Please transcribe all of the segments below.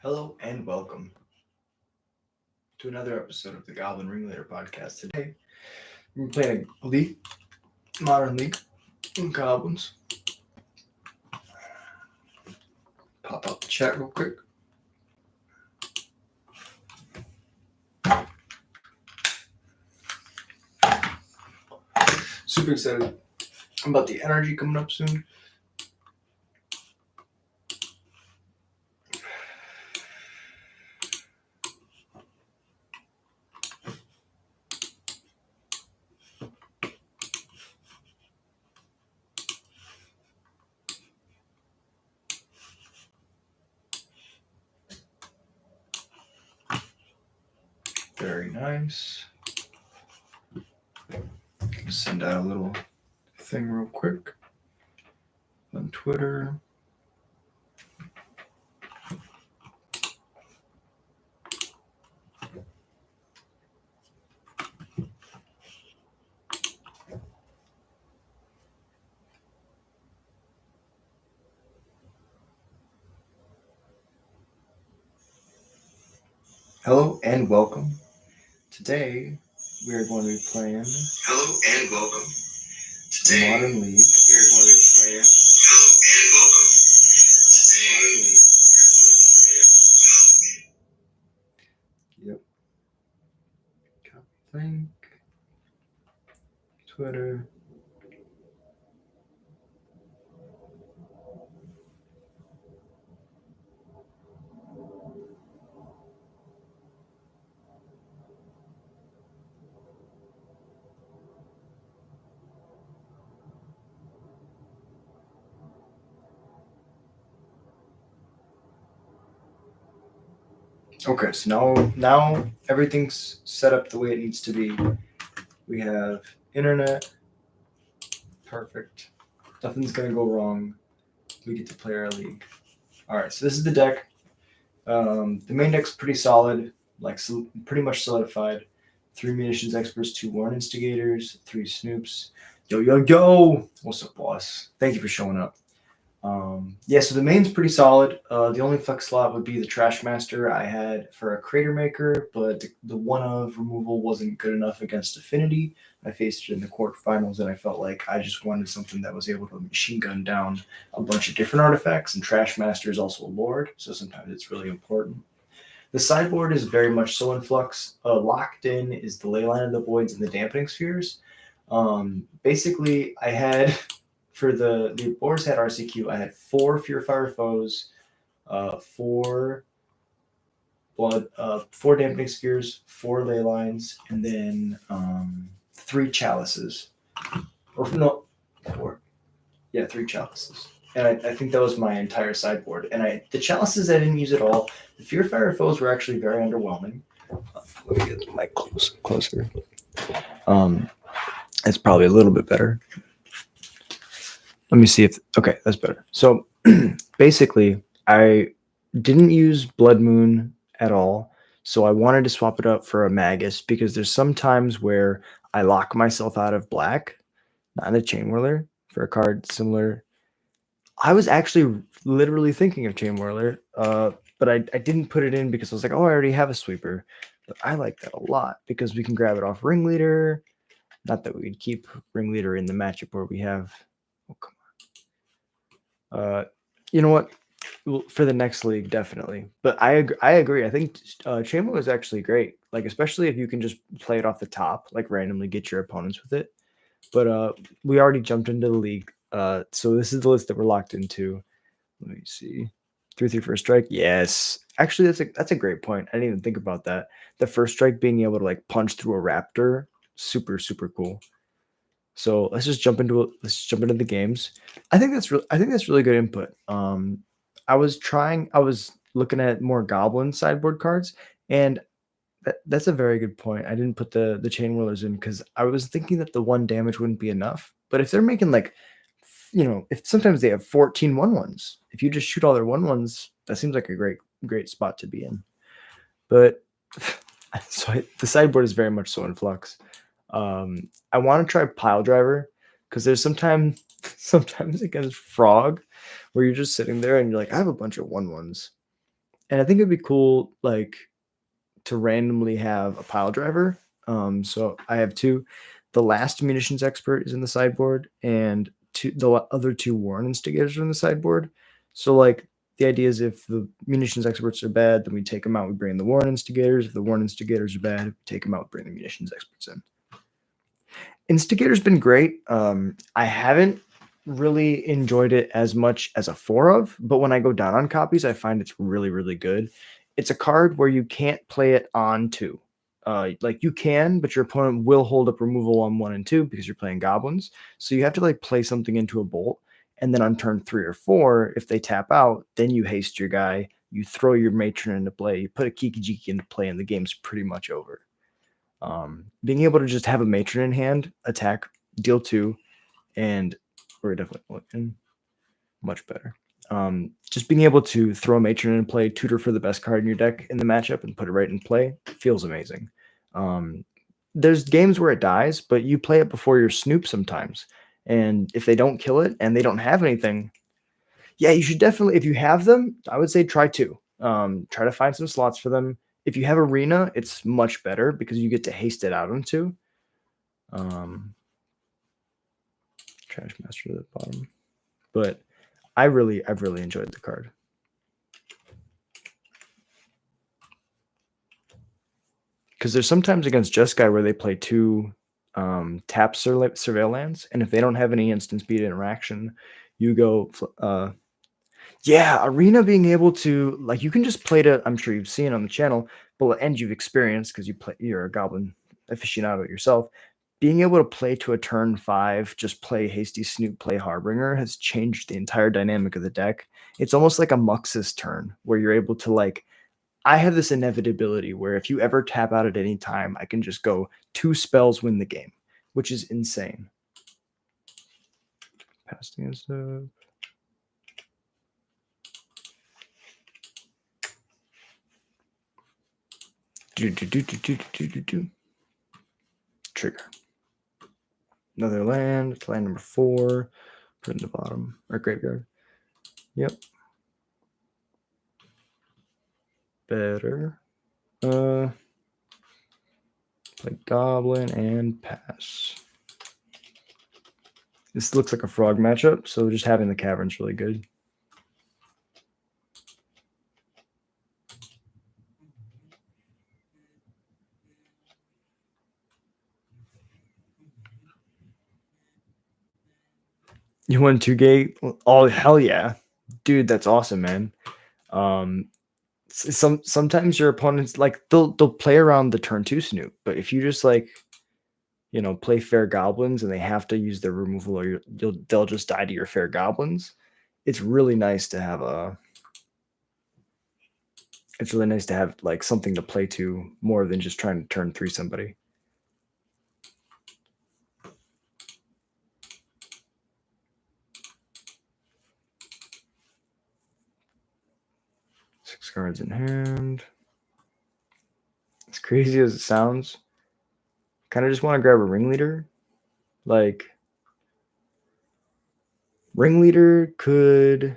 Hello and welcome to another episode of the Goblin Ringleader podcast. Today, we're playing a league, modern league, Goblins. Pop up the chat real quick. Super excited about the NRG coming up soon. Very nice. Send out a little thing real quick on Twitter. Hello and welcome. Today, we are going to be playing. Hello and welcome. The Today, Modern League. we are going to be playing. Hello and welcome. Today, Modern League. we are going to be playing. Yep. Copy link. Twitter. Okay, so now everything's set up the way it needs to be. We have internet. Perfect. Nothing's gonna go wrong. We get to play our league. All right, so this is the deck. The main deck's pretty solid, pretty much solidified. 3 munitions experts, 2 warren instigators, 3 snoops. Yo! What's up, boss? Thank you for showing up. So the main's pretty solid. The only flex slot would be the Trash Master I had for a Crater Maker, but the one of removal wasn't good enough against Affinity. I faced it in the quarterfinals, and I felt like I just wanted something that was able to machine gun down a bunch of different artifacts, and Trash Master is also a Lord, so sometimes it's really important. The sideboard is very much so in flux. Locked in is the Leyline of the Voids and the Dampening Spheres. Basically, I had... For the boards had RCQ, I had 4 Fearfire Foes, 4 blood, 4 dampening spheres, 4 ley lines, and then 3 chalices. Or no, 4. Yeah, 3 chalices. And I think that was my entire sideboard. And the chalices I didn't use at all. The Fearfire Foes were actually very underwhelming. Let me get the mic closer. It's probably a little bit better. Let me see if... Okay, that's better. So, basically, I didn't use Blood Moon at all, so I wanted to swap it up for a Magus, because there's some times where I lock myself out of black, not a Chain Whirler, for a card similar... I was actually literally thinking of Chain Whirler, but I didn't put it in because I was like, oh, I already have a sweeper. But I like that a lot, because we can grab it off Ringleader. Not that we'd keep Ringleader in the matchup where we have... Oh, come on. You know what? For the next league, definitely. But I agree. I think Chamber is actually great. Like, especially if you can just play it off the top, like randomly get your opponents with it. But we already jumped into the league. So this is the list that we're locked into. Let me see. 3/3 first strike. Yes. Actually, that's a great point. I didn't even think about that. The first strike being able to like punch through a raptor, super cool. So let's just jump into it. Let's jump into the games. I think that's really good input. I was looking at more Goblin sideboard cards, and that's a very good point. I didn't put the Chain Whirlers in because I was thinking that the 1 damage wouldn't be enough. But if they're making like, if sometimes they have 14 1/1s, if you just shoot all their 1/1s, that seems like a great spot to be in. But the sideboard is very much so in flux. I want to try Pile Driver because there's sometimes against Frog where you're just sitting there and you're like, I have a bunch of 1/1s. And I think it'd be cool, like, to randomly have a pile driver. So I have two. The last munitions expert is in the sideboard, and other two Warren instigators are in the sideboard. So like the idea is if the munitions experts are bad, then we take them out. We bring in the Warren instigators. If the Warren instigators are bad, we take them out. We bring the munitions experts in. Instigator's been great. I haven't really enjoyed it as much as a 4 of, but when I go down on copies, I find it's really, really good. It's a card where you can't play it on 2. Like you can, but your opponent will hold up removal on 1 and 2 because you're playing goblins. So you have to like play something into a bolt, and then on turn 3 or 4, if they tap out, then you haste your guy, you throw your matron into play, you put a Kiki Jiki into play, and the game's pretty much over. Being able to just have a matron in hand, attack, deal 2, and we're definitely looking much better. Just being able to throw a matron in play, tutor for the best card in your deck in the matchup, and put it right in play feels amazing. There's games where it dies, but you play it before your Snoop sometimes. And if they don't kill it and they don't have anything, yeah, you should definitely, if you have them, I would say try 2. Try to find some slots for them. If you have Arena, it's much better because you get to haste it out on 2. Trash Master at the bottom. But I've really enjoyed the card. Because there's sometimes against Just Guy where they play 2 tap surveil lands, and if they don't have any instant speed interaction, you go yeah, Arena being able to, like, you can just play to, I'm sure you've seen on the channel, and you've experienced because you're a Goblin aficionado yourself. Being able to play to a turn 5, just play Hasty Snoop, play Harbinger has changed the entire dynamic of the deck. It's almost like a Muxus turn where you're able to, like, I have this inevitability where if you ever tap out at any time, I can just go 2 spells, win the game, which is insane. Passing and stuff. Trigger. Another land. It's land number 4. Put it in the bottom or graveyard. Yep. Better. Play Goblin and pass. This looks like a frog matchup, so just having the cavern's really good. You won 2 gate? Oh, hell yeah. Dude, that's awesome, man. Sometimes your opponents, like, they'll play around the turn 2 Snoop, but if you just, like, you know, play fair goblins and they have to use their removal, or they'll just die to your fair goblins. It's really nice to have like something to play to more than just trying to turn 3 somebody. Six cards in hand. As crazy as it sounds, kind of just want to grab a Ringleader. Like, Ringleader could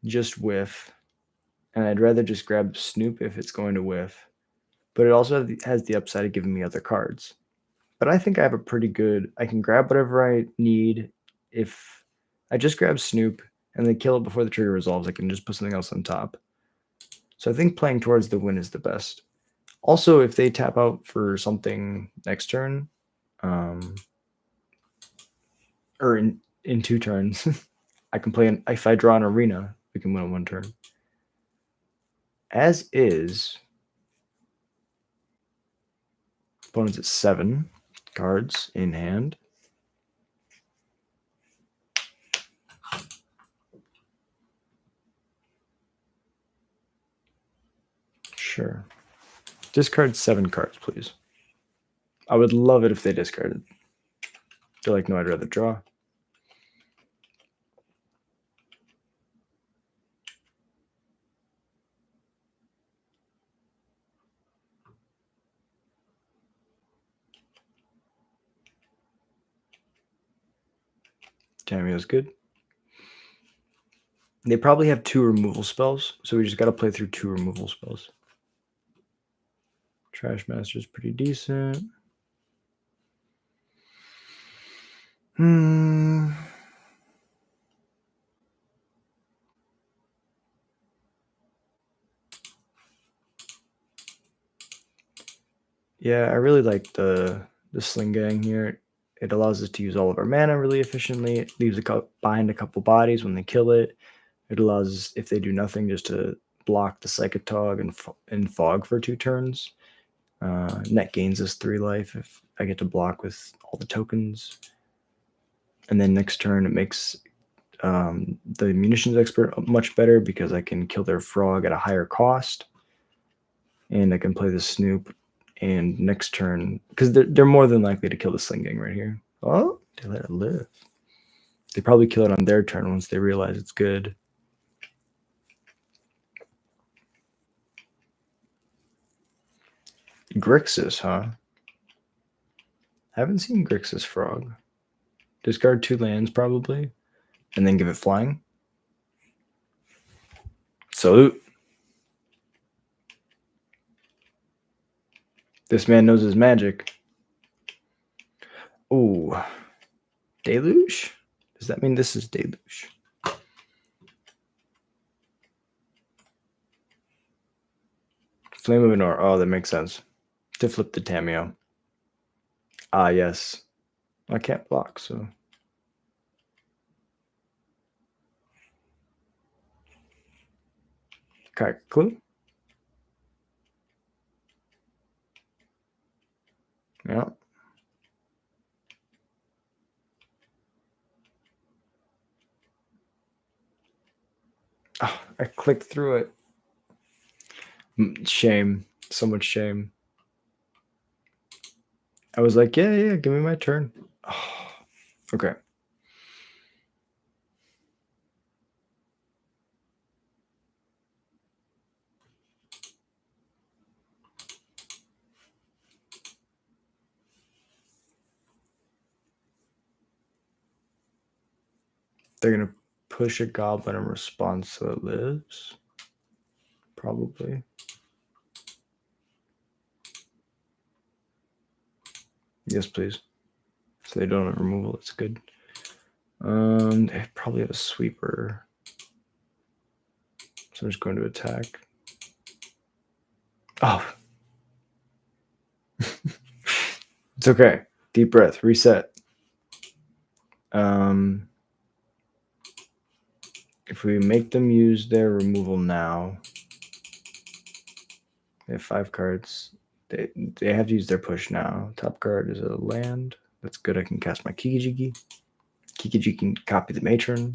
just whiff, and I'd rather just grab Snoop if it's going to whiff. But it also has the upside of giving me other cards. But I think I have a pretty good, I can grab whatever I need. If I just grab Snoop and they kill it before the trigger resolves, I can just put something else on top. So I think playing towards the win is the best. Also, if they tap out for something next turn, or in 2 turns, I can play, if I draw an Arena, we can win in 1 turn. As is, opponent's at 7 cards in hand. Sure. Discard 7 cards, please. I would love it if they discarded. They're like, no, I'd rather draw. Cameo's good. They probably have 2 removal spells, so we just got to play through 2 removal spells. Trash Master's pretty decent. Yeah, I really like the Sling Gang here. It allows us to use all of our mana really efficiently. It leaves behind a couple bodies when they kill it. It allows us, if they do nothing, just to block the Psychotog and Fog for 2 turns. Net gains us 3 life if I get to block with all the tokens. And then next turn, it makes the Munitions Expert much better because I can kill their Frog at a higher cost. And I can play the Snoop. And next turn, because they're more than likely to kill the Sling Gang right here. Oh, they let it live. They probably kill it on their turn once they realize it's good. Grixis, huh? Haven't seen Grixis Frog. Discard 2 lands probably, and then give it flying. Salute. This man knows his magic. Ooh. Deluge? Does that mean this is Deluge? Flame of Anor. Oh, that makes sense. To flip the Tameo. Ah, yes. I can't block, so. Okay, clue. Yeah. Oh, I clicked through it. Shame. So much shame. I was like, yeah, give me my turn. Oh, okay. They're going to push a Goblin in response so it lives. Probably. Yes, please. So they don't have removal. That's good. They probably have a sweeper. So I'm just going to attack. Oh. It's okay. Deep breath. Reset. If we make them use their removal now, they have 5 cards. They have to use their push now. Top card is a land. That's good. I can cast my Kiki-Jiki. Kiki-Jiki can copy the Matron.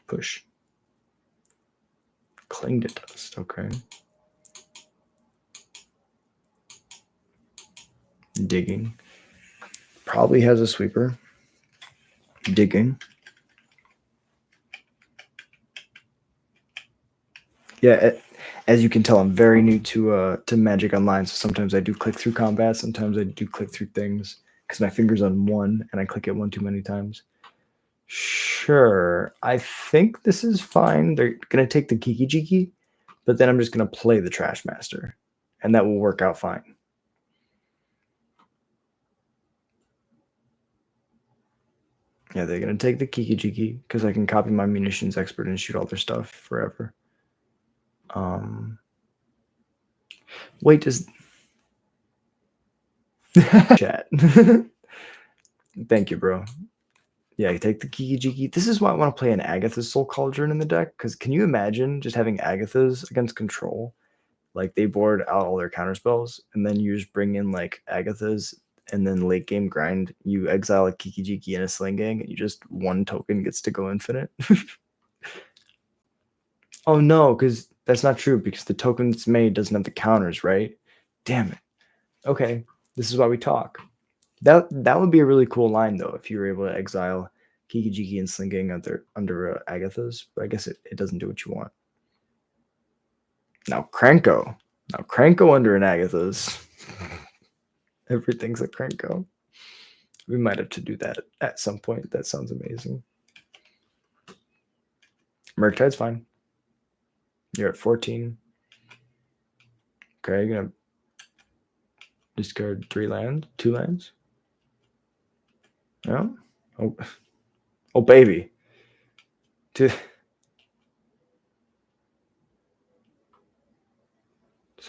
Push. Cling to Dust. Okay. Digging. Probably has a sweeper. Digging. Yeah, as you can tell, I'm very new to Magic Online, so sometimes I do click through combat, sometimes I do click through things because my finger's on one and I click it one too many times. Sure, I think this is fine. They're gonna take the Kiki-Jiki, but then I'm just gonna play the Trash Master, and that will work out fine. Yeah, they're gonna take the Kiki-Jiki because I can copy my Munitions Expert and shoot all their stuff forever. Wait, does chat? Thank you, bro. Yeah, you take the Kiki-Jiki. This is why I want to play an Agatha's Soul Cauldron in the deck, because can you imagine just having Agatha's against control? Like, they board out all their counter spells, and then you just bring in, like, Agatha's, and then late game grind, you exile a Kiki-Jiki and a Sling Gang, and you just one token gets to go infinite. Oh, no, because that's not true, because the token that's made doesn't have the counters, right? Damn it. Okay, this is why we talk. That would be a really cool line, though, if you were able to exile Kiki-Jiki and Sling Gang under Agatha's, but I guess it doesn't do what you want. Now Kranko under an Agatha's. Everything's a Kranko. We might have to do that at some point. That sounds amazing. Murktide's fine. You're at 14. Okay, you're gonna discard 2 lands. No? Oh baby. So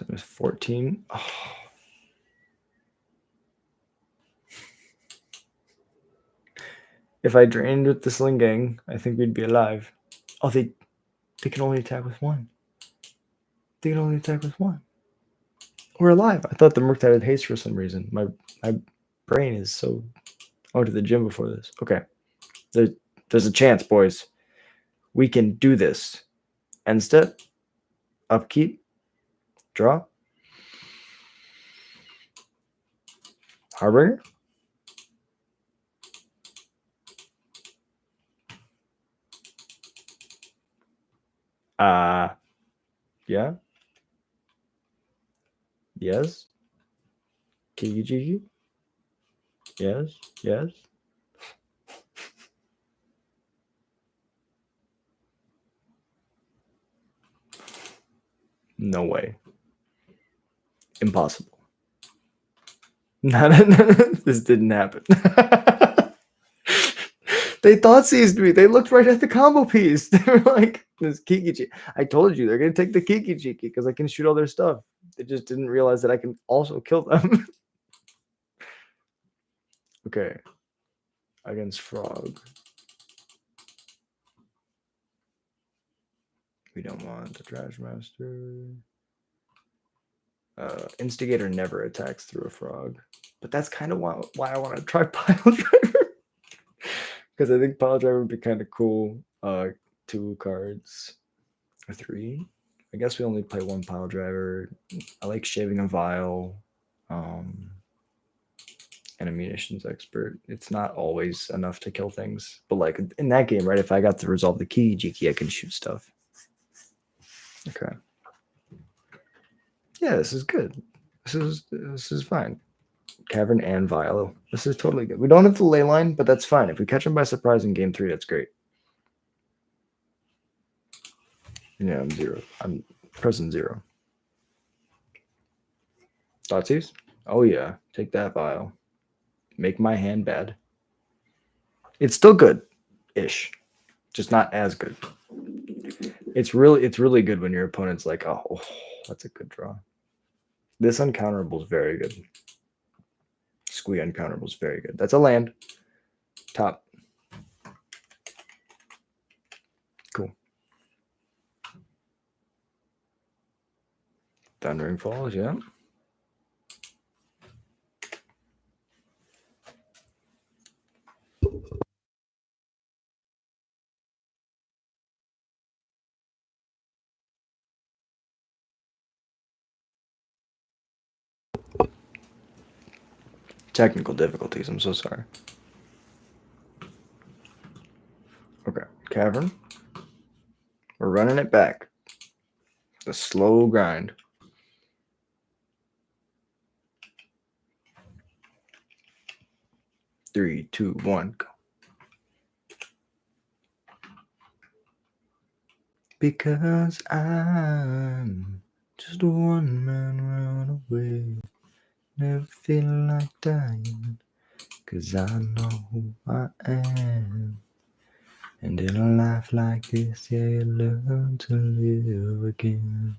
it was 14. Oh. If I drained with the Sling Gang, I think we'd be alive. Oh, they can only attack with 1. They can only attack with 1. We're alive. I thought the Murktide had haste for some reason. My brain is so. I went to the gym before this. Okay. There's a chance, boys. We can do this. End step. Upkeep. Draw. Harbinger. Yeah. Yes. Kiki. Yes. Yes. No way. Impossible. This didn't happen. They thought seized me. They looked right at the combo piece. They were like, this Kiki. I told you they're going to take the Kiki because I can shoot all their stuff. They just didn't realize that I can also kill them. Okay. Against Frog. We don't want the Trash Master. Instigator never attacks through a frog. But that's kind of why I want to try Pile Driver. Because I think Pile Driver would be kind of cool. 2 cards. Or 3. I guess we only play 1 Pile Driver. I like Shaving a Vial. And a Munitions Expert. It's not always enough to kill things. But like in that game, right, if I got to resolve the Kiki, I can shoot stuff. Okay. Yeah, this is good. This is fine. Cavern and Vial. This is totally good. We don't have the ley line, but that's fine. If we catch them by surprise in game 3, that's great. Yeah, I'm 0. I'm pressing 0. Thoughtseize? Oh yeah. Take that Vial. Make my hand bad. It's still good-ish. Just not as good. It's really good when your opponent's like, oh, that's a good draw. This uncounterable is very good. Squee uncounterable is very good. That's a land. Top. Cool. Thundering Falls, yeah. Technical difficulties, I'm so sorry. Okay, Cavern. We're running it back. The slow grind. Three, 2, 1, go. Because I'm just a one-man runaway. Never feel like dying. Cause I know who I am. And in a life like this, yeah, you learn to live again.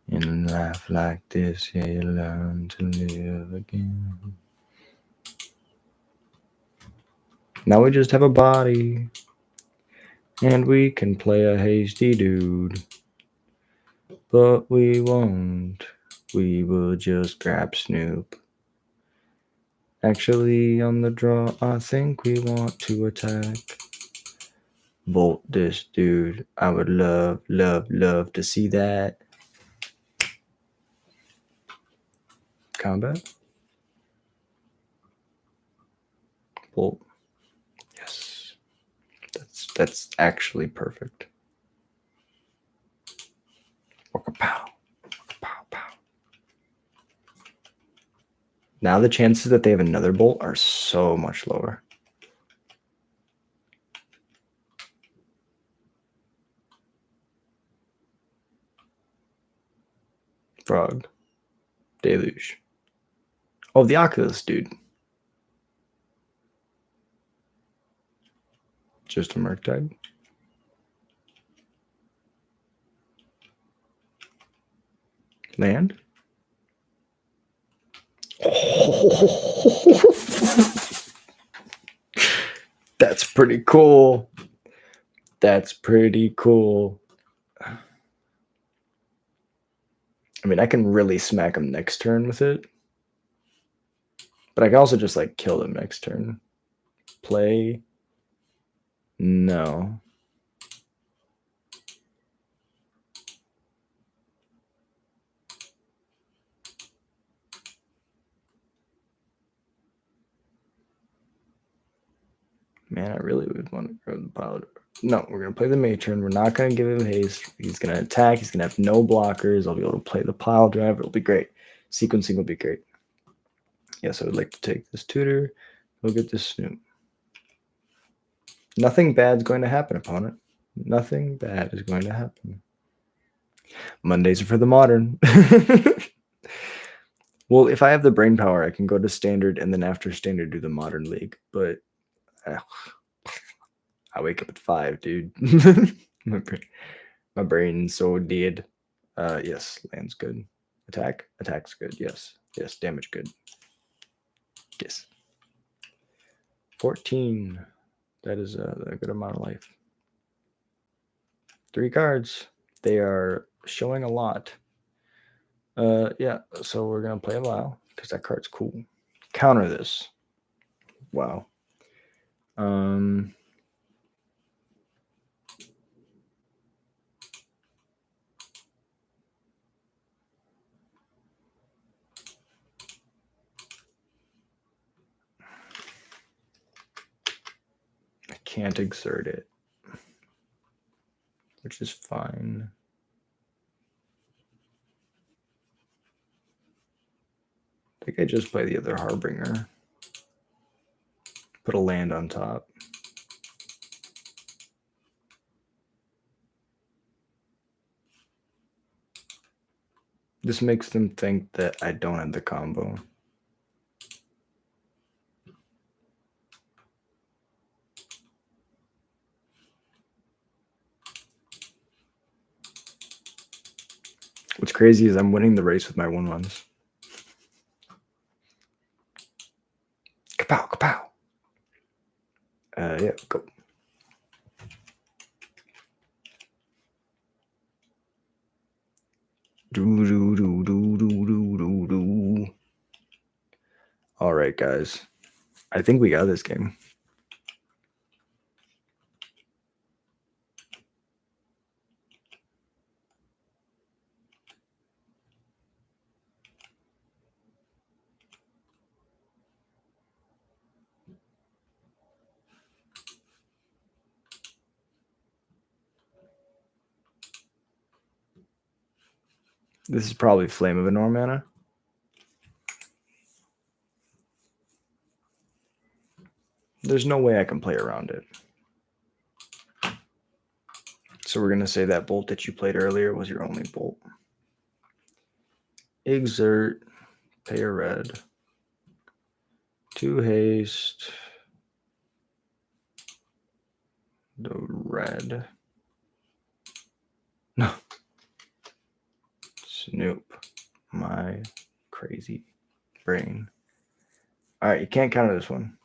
In a life like this, yeah, you learn to live again. Now we just have a body. And we can play a hasty dude. But we won't. We will just grab Snoop. Actually, on the draw, I think we want to attack. Bolt this dude. I would love to see that. Combat. Bolt. Yes. That's actually perfect. Pow. Pow, pow. Now the chances that they have another bolt are so much lower. Frog. Deluge. Oh, the Oculus, dude. Just a Murktide. Land. That's pretty cool. That's pretty cool. I mean, I can really smack him next turn with it. But I can also just like kill them next turn. Play. No. Man, I really would want to grab the pile. No, we're going to play the Matron. We're not going to give him haste. He's going to attack. He's going to have no blockers. I'll be able to play the pile drive. It'll be great. Sequencing will be great. Yes, I would like to take this tutor. We'll get this Snoop. Nothing bad's going to happen, opponent. Nothing bad is going to happen. Mondays are for the modern. Well, if I have the brain power, I can go to standard and then after standard do the modern league. But I wake up at 5, dude. My brain's so dead. Yes, land's good. Attack's good. Yes, damage good. Yes. 14. That is a good amount of life. 3 cards. They are showing a lot. Yeah, so we're gonna play a while because that card's cool. Counter this. Wow. I can't exert it, which is fine. I think I just play the other Harbinger. Put a land on top. This makes them think that I don't have the combo. What's crazy is I'm winning the race with my 1/1s. Kapow, kapow. Yeah, go. Do. All right, guys. I think we got this game. This is probably Flame of Anor mana. There's no way I can play around it. So we're going to say that bolt that you played earlier was your only bolt. Exert, pay a red. 2 haste. The red. No. Snoop. My crazy brain. All right, you can't counter this one.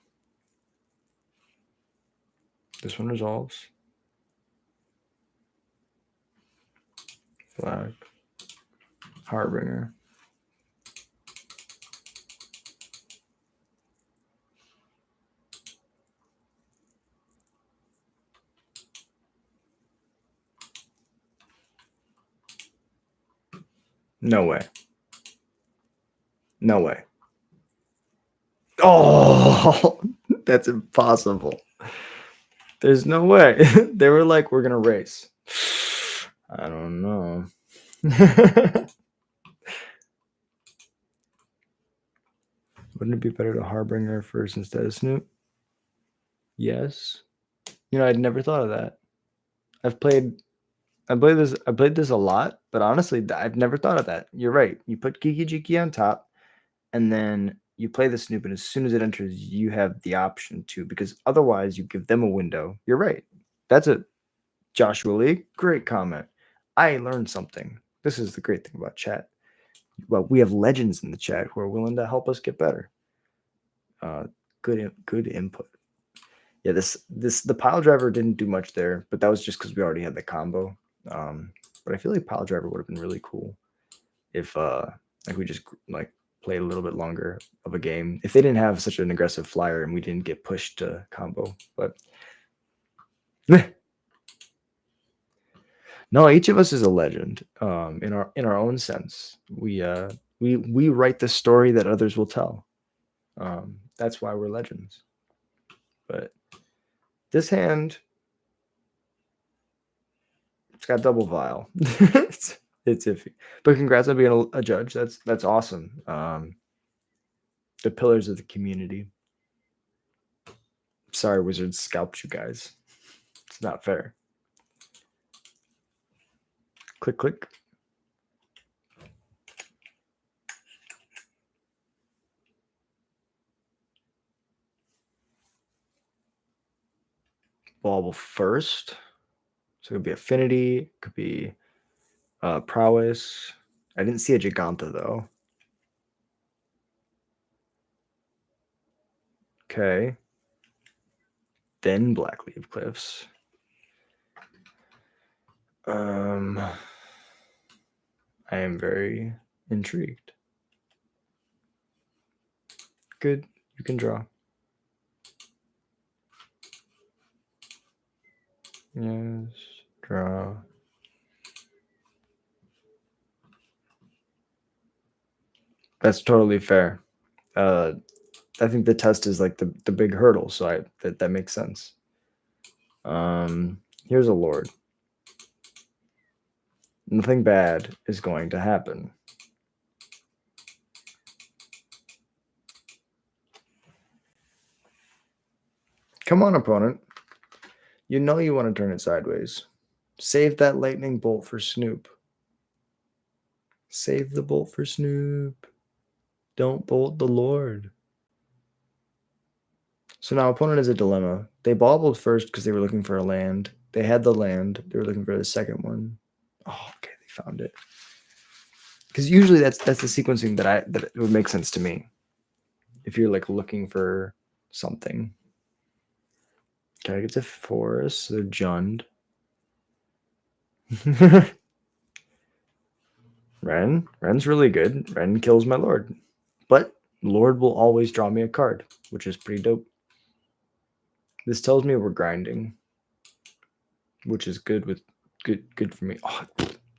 This one resolves. Flag. Harbinger. No way. No way. Oh, that's impossible. There's no way. They were like, we're going to race. I don't know. Wouldn't it be better to Harbinger first instead of Snoop? Yes. You know, I'd never thought of that. I've played I played this a lot, but honestly, I've never thought of that. You're right. You put Kiki Jiki on top, and then you play the Snoop, and as soon as it enters, you have the option to, because otherwise you give them a window. You're right. That's a Joshua Lee. Great comment. I learned something. This is the great thing about chat. Well, we have legends in the chat who are willing to help us get better. Good input. Yeah, the pile driver didn't do much there, but that was just because we already had the combo. But I feel like pile driver would have been really cool if like we just like played a little bit longer of a game. If they didn't have such an aggressive flyer and we didn't get pushed to combo, but no, each of us is a legend in our own sense. We write the story that others will tell. That's why we're legends. But this hand, it's got double vial. it's iffy. But congrats on being a judge. That's awesome. The pillars of the community. Sorry, Wizards scalped you guys. It's not fair. Click, click. Bauble first. So it could be affinity, it could be prowess. I didn't see a Giganta though. Okay. Then Blackleaf Cliffs. I am very intrigued. Good. You can draw. Yes. Draw. That's totally fair. I think the test is like the big hurdle, so that makes sense. Here's a Lord. Nothing bad is going to happen. Come on, opponent. You know you want to turn it sideways. Save that lightning bolt for Snoop. Save the bolt for Snoop. Don't bolt the Lord. So now opponent is a dilemma. They bobbled first because they were looking for a land. They had the land. They were looking for the second one. Oh, okay, they found it. Because usually that's the sequencing that would make sense to me. If you're like looking for something. Okay, it's a forest. So they're Jund. Ren's really good. Ren kills my Lord. But Lord will always draw me a card, which is pretty dope. This tells me we're grinding, which is good for me. Oh,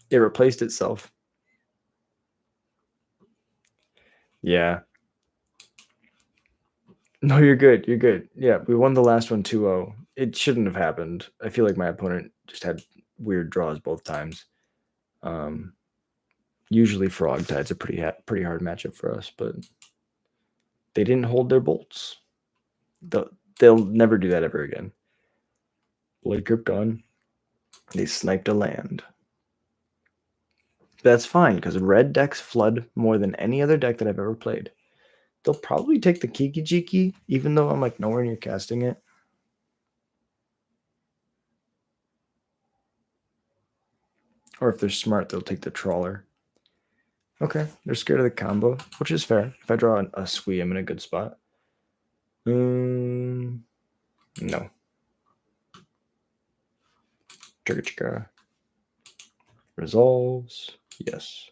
it replaced itself. Yeah. No, you're good. You're good. Yeah, we won the last one 2-0. It shouldn't have happened. I feel like my opponent just had weird draws both times. Usually Frog Tide's a pretty hard matchup for us, but they didn't hold their bolts. They'll never do that ever again. Blood Crypt gone. They sniped a land. That's fine, because red decks flood more than any other deck that I've ever played. They'll probably take the Kiki Jiki, even though I'm like nowhere near casting it. Or if they're smart, they'll take the Trawler. Okay, they're scared of the combo, which is fair. If I draw a Sui, I'm in a good spot. No. Trigger Chika. Resolves. Yes.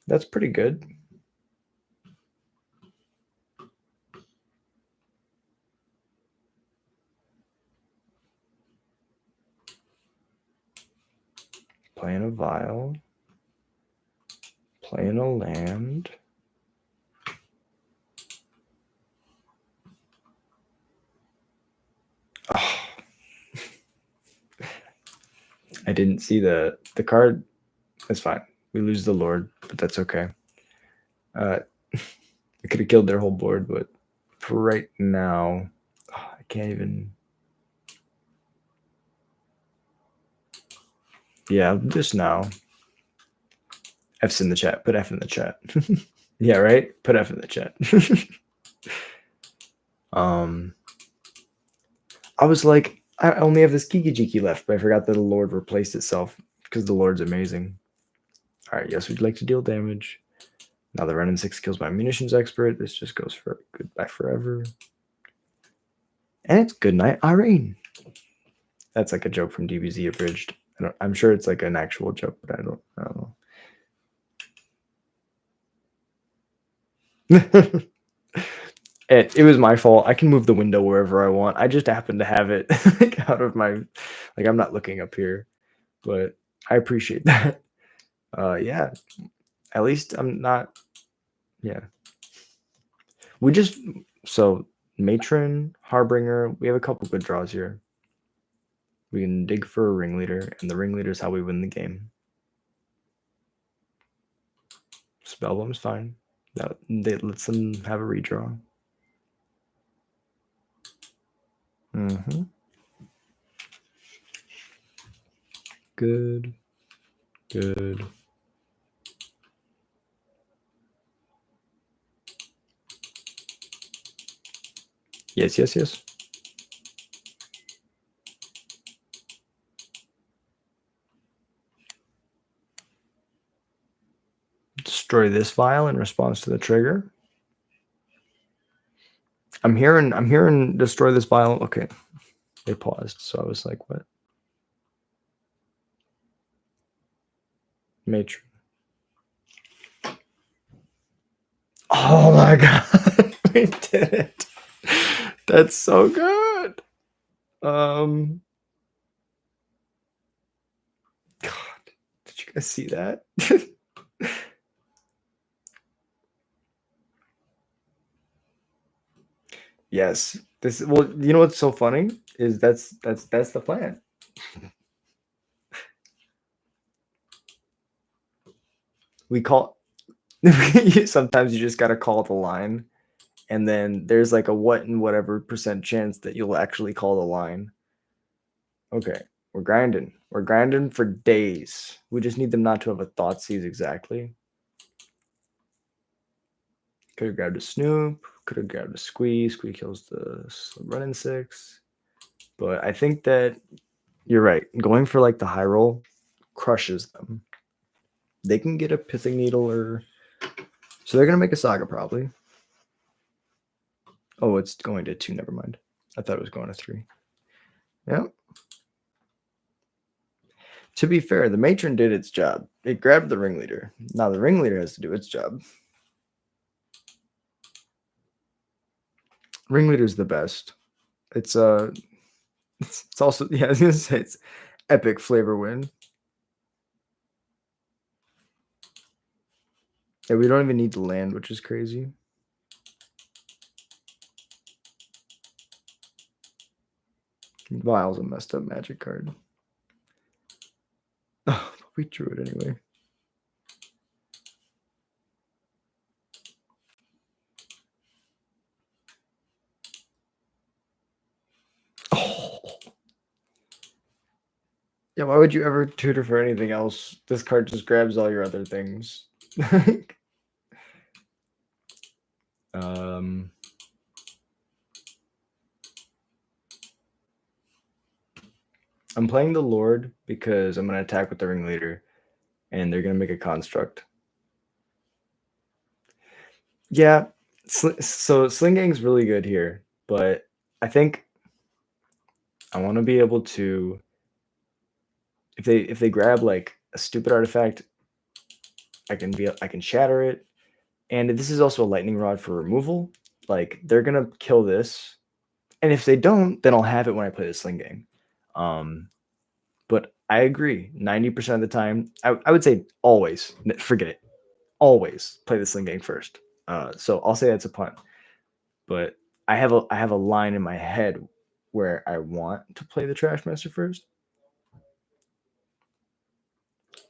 That's pretty good. Playing a Vial. Playing a land. Oh. I didn't see the card. That's fine. We lose the Lord, but that's okay. I could have killed their whole board, but for right now, I can't even. Yeah, just now. F's in the chat. Put F in the chat. Yeah, right? Put F in the chat. I was like, I only have this Kiki left, but I forgot that the Lord replaced itself because the Lord's amazing. All right, yes, we'd like to deal damage. Now the Renin 6 kills my munitions expert. This just goes for goodbye forever. And it's good night, Irene. That's like a joke from DBZ abridged. I'm sure it's like an actual joke, but I don't know. It was my fault. I can move the window wherever I want. I just happen to have it like out of my, like I'm not looking up here, but I appreciate that. Yeah, at least I'm not. Yeah, we just so Matron, Harbinger. We have a couple good draws here. We can dig for a Ringleader, and the Ringleader is how we win the game. Spellbomb's fine. That lets them have a redraw. Mm-hmm. Good. Good. Yes, yes, yes. Destroy this vial in response to the trigger. I'm hearing destroy this vial. Okay. They paused, so I was like, what? Matron. Oh my god. We did it. That's so good. God, did you guys see that? Yes. Well, you know what's so funny is that's the plan. We call sometimes you just gotta call the line, and then there's like a what and whatever % chance that you'll actually call the line. Okay, we're grinding. We're grinding for days. We just need them not to have a thought seize exactly. Could have grabbed a Snoop. Could have grabbed a Squee. Squee kills the running 6. But I think that you're right. Going for like the high roll crushes them. They can get a Pithing Needle or... So they're going to make a Saga probably. Oh, it's going to 2. Never mind. I thought it was going to 3. Yep. To be fair, the Matron did its job. It grabbed the Ringleader. Now the Ringleader has to do its job. Ringleader's the best. It's also, yeah, I was gonna say it's epic flavor win. Yeah, we don't even need to land, which is crazy. Vial's a messed up magic card. Oh, but we drew it anyway. Oh. Yeah, why would you ever tutor for anything else? This card just grabs all your other things. I'm playing the Lord because I'm going to attack with the Ringleader, and they're going to make a construct. Yeah, so Sling Gang's really good here, but I think I want to be able to, if they grab like a stupid artifact, I can shatter it, and this is also a lightning rod for removal. Like they're gonna kill this, and if they don't, then I'll have it when I play the Sling Gang. But I agree, 90% of the time, I would say always forget it. Always play the Sling Gang first. So I'll say that's a punt. But I have a line in my head where I want to play the Trash Master first.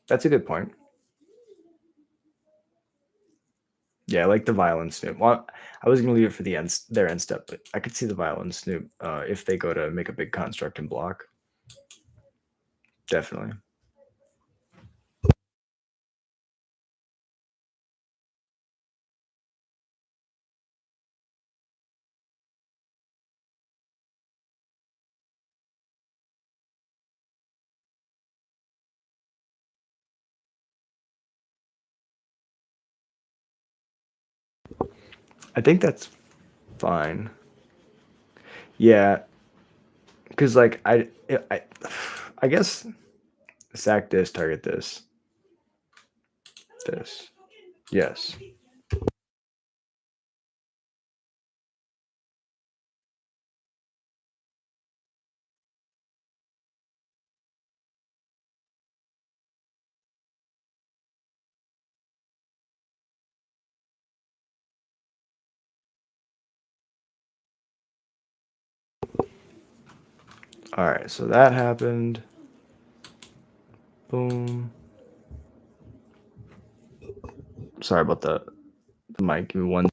That's a good point. Yeah, I like the Violent Snoop. Well, I was gonna leave it for their end step, but I could see the Violent Snoop if they go to make a big construct and block. Definitely. I think that's fine. Yeah, because like I guess sack this, target this, this. Yes. All right, so that happened. Boom. Sorry about the mic. Give me one.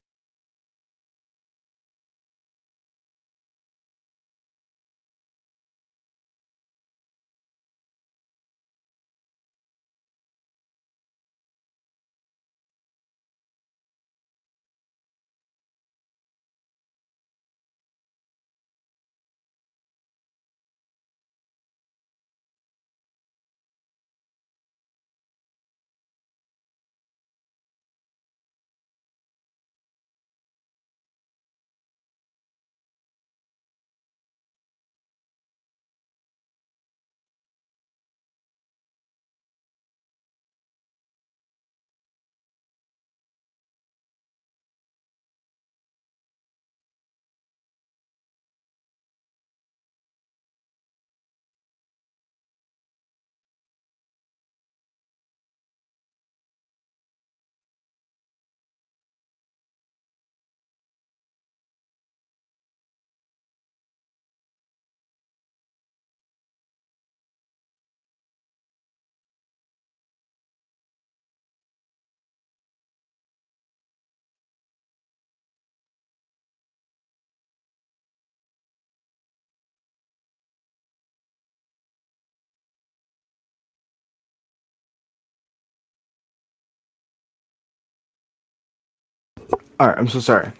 All right, I'm so sorry.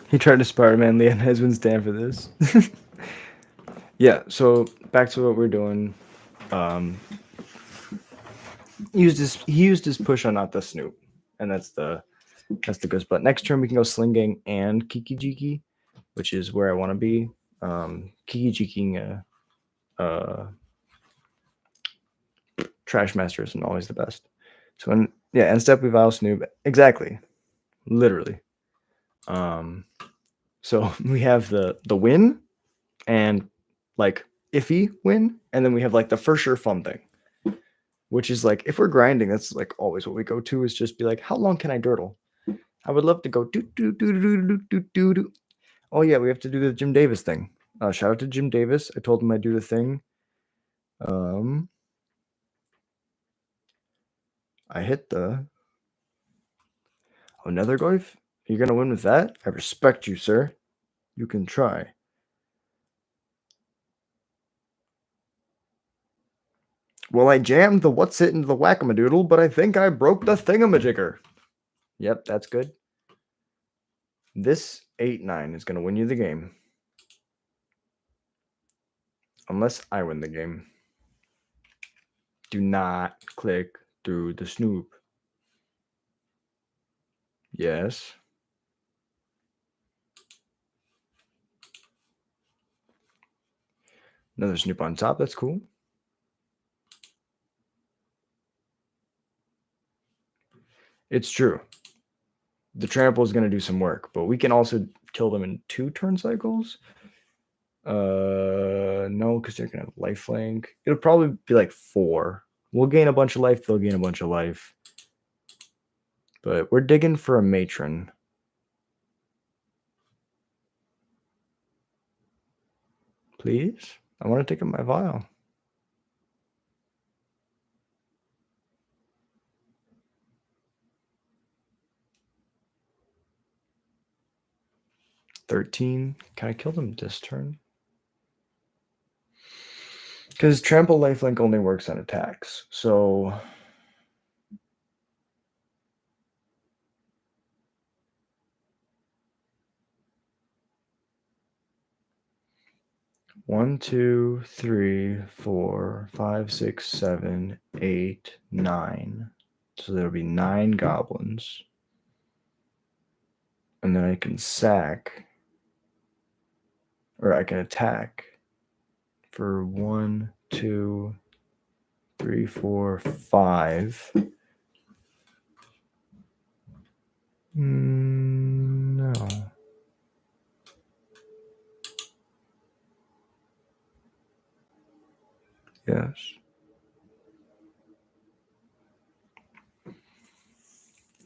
He tried to Spider-Man. Leon has been stand for this. Yeah. So back to what we're doing. He used his push on not the Snoop, and that's the ghost. But next turn we can go Sling Gang and Kiki Jiki, which is where I want to be. Kiki Jiking Trash Master isn't always the best. So end step we Vile Snoop. Exactly. Literally. So we have the win and like iffy win, and then we have like the for sure fun thing. Which is like if we're grinding, that's like always what we go to is just be like, how long can I dirtle? I would love to go do do do do do do do do. Oh yeah, we have to do the Jim Davis thing. Shout out to Jim Davis. I told him I'd do the thing. I hit the another Goif. You're gonna win with that? I respect you, sir. You can try. Well, I jammed the what's it into the whack-a-madoodle, but I think I broke the thingamajigger. Yep, that's good. This 8-9 is gonna win you the game. Unless I win the game. Do not click through the Snoop. Yes. Another Snoop on top. That's cool. It's true. The trample is going to do some work, but we can also kill them in 2 turn cycles. No, because they're going to have lifelink. It'll probably be like 4. We'll gain a bunch of life. They'll gain a bunch of life. But we're digging for a matron. Please? I want to take up my vial. $13. Can I kill them this turn? Because trample lifelink only works on attacks. So 1, 2, 3, 4, 5, 6, 7, 8, 9. So there'll be 9 goblins. And then I can sack, or I can attack for 1, 2, 3, 4, 5. No. Yes.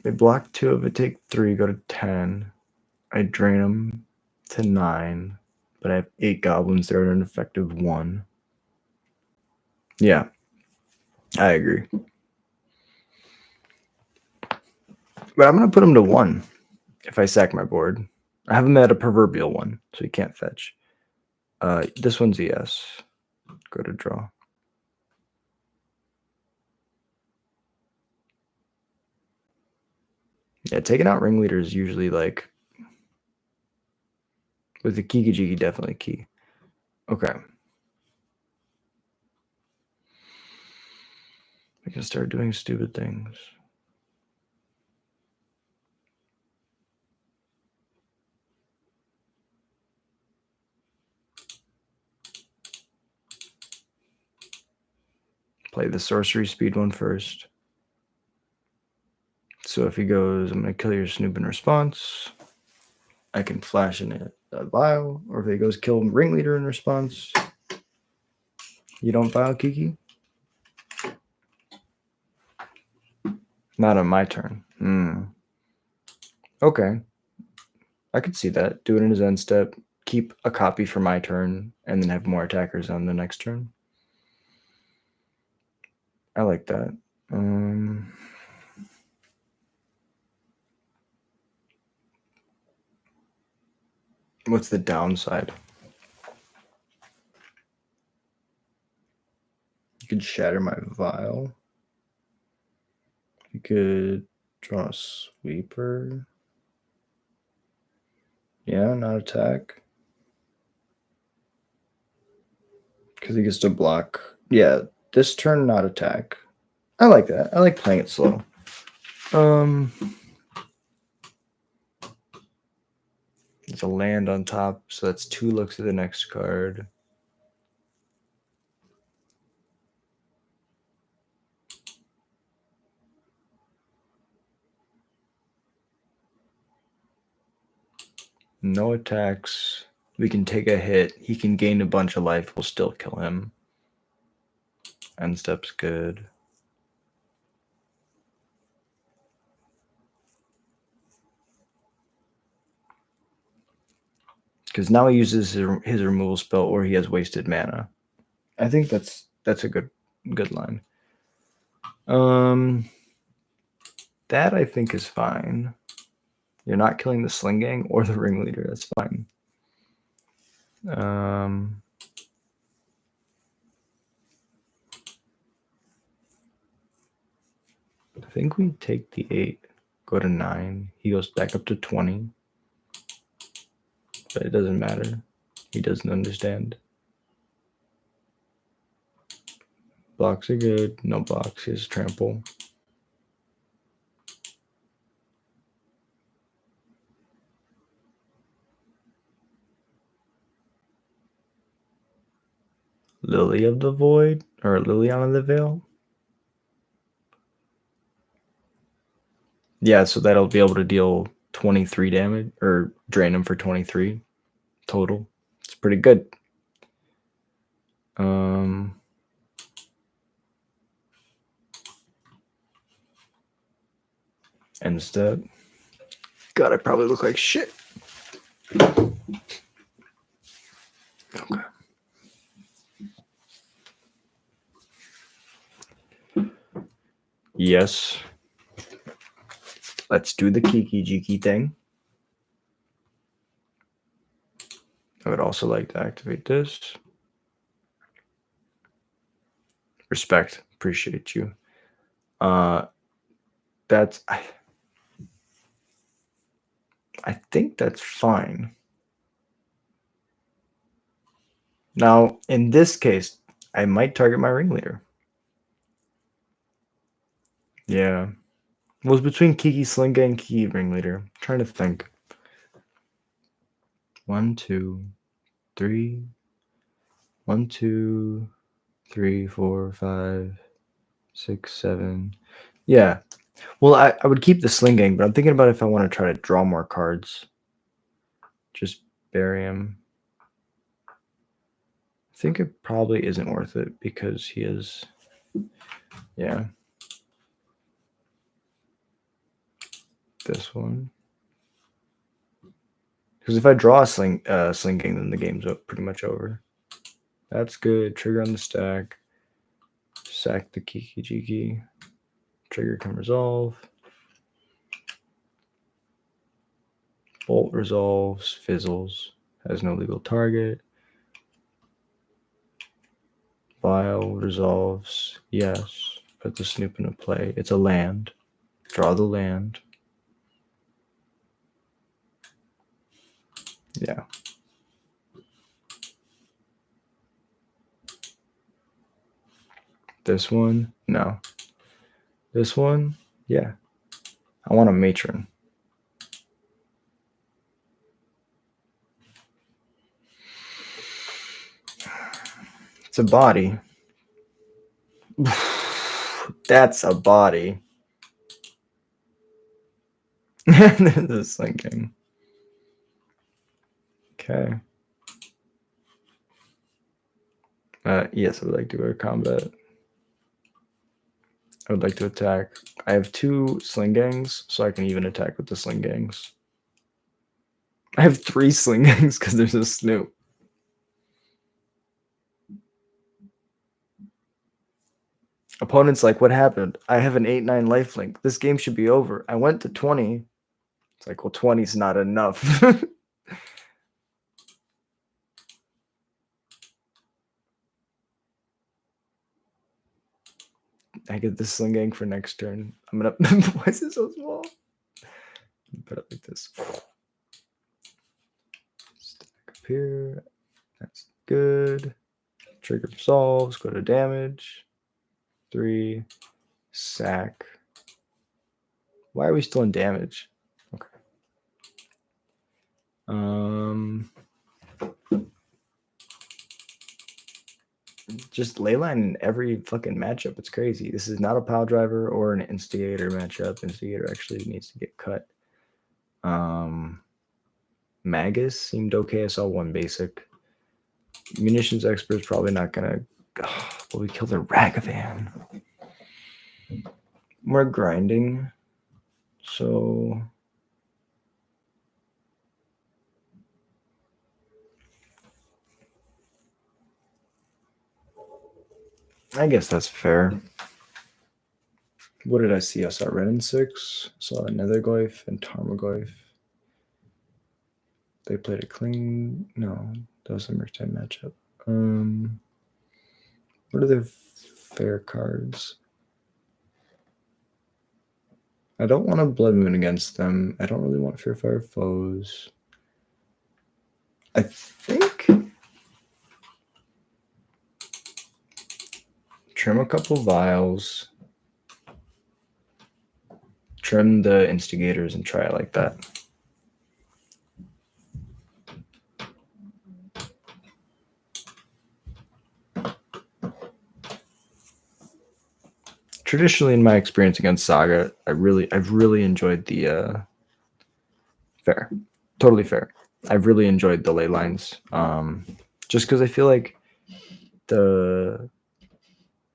They block 2 of it, take 3, go to 10. I drain them to 9, but I have 8 goblins there at an effective 1. Yeah, I agree. But I'm going to put him to 1 if I sack my board. I have him at a proverbial 1, so he can't fetch. This one's a yes. Go to draw. Yeah, taking out Ringleader is usually like, with the Kiki Jiki, definitely key. Okay. I can start doing stupid things. Play the sorcery speed one first. So if he goes, I'm going to kill your Snoop in response, I can flash in a vial. Or if he goes, kill Ringleader in response, you don't vial Kiki? Not on my turn. Okay. I could see that. Do it in his end step. Keep a copy for my turn, and then have more attackers on the next turn. I like that. What's the downside? You could shatter my vial. You could draw a sweeper. Yeah, not attack. Because he gets to block. Yeah, this turn, not attack. I like that. I like playing it slow. There's a land on top, so that's 2 looks at the next card. No attacks. We can take a hit. He can gain a bunch of life. We'll still kill him. End step's good. Because now he uses his removal spell, or he has wasted mana. I think that's a good line. That I think is fine. You're not killing the Sling Gang or the Ringleader. That's fine. I think we take the 8, go to 9. He goes back up to 20. But it doesn't matter. He doesn't understand. Blocks are good. No blocks. He has trample. Lily of the Void, or Liliana of the Veil. Yeah, so that'll be able to deal 23 damage, or drain him for 23 total. It's pretty good. End step. God, I probably look like shit. Okay. Yes. Let's do the Kiki Jiki thing. I would also like to activate this. Respect. Appreciate you. That's... I think that's fine. Now, in this case, I might target my Ringleader. Yeah. It was between Kiki Slinga and Kiki Ringleader. I'm trying to think. 1, 2, 3. 1, 2, 3, 4, 5, 6, 7. Yeah. Well, I would keep the Sling Gang, but I'm thinking about if I want to try to draw more cards. Just bury him. I think it probably isn't worth it because he is. Yeah. This one. Because if I draw a Sling Gang, then the game's pretty much over. That's good. Trigger on the stack. Sack the Kiki Jiki. Trigger can resolve. Bolt resolves. Fizzles. Has no legal target. Vial resolves. Yes. Put the Snoop into play. It's a land. Draw the land. Yeah. This one? No. This one? Yeah. I want a matron. It's a body. That's a body. This is thinking. Okay. Yes, I would like to go to combat. I would like to attack. I have 2 Sling Gangs, so I can even attack with the Sling Gangs. I have 3 Sling Gangs because there's a Snoop. Opponent's like, what happened? I have an 8-9 lifelink. This game should be over. I went to 20. It's like, well, 20's not enough. I get this Sling Gang for next turn. I'm gonna. Why is it so small? Put it like this. Stack up here. That's good. Trigger solves. Go to damage. 3. Sack. Why are we still in damage? Okay. Just Leyline in every fucking matchup. It's crazy. This is not a pile driver or an instigator matchup. Instigator actually needs to get cut. Magus seemed okay. I saw 1 basic. Munitions expert is probably not gonna. But we killed a Ragavan. We're grinding, so I guess that's fair. What did I see? I saw Red and 6, saw Nethergoyf and Tarmogoyf. They played a clean. No, that was a Murktide matchup. What are their fair cards? I don't want a Blood Moon against them. I don't really want Fearfire Foes. I think trim a couple vials. Trim the instigators and try it like that. Traditionally, in my experience against Saga, I've really enjoyed the fair, totally fair. I've really enjoyed the ley lines, just because I feel like the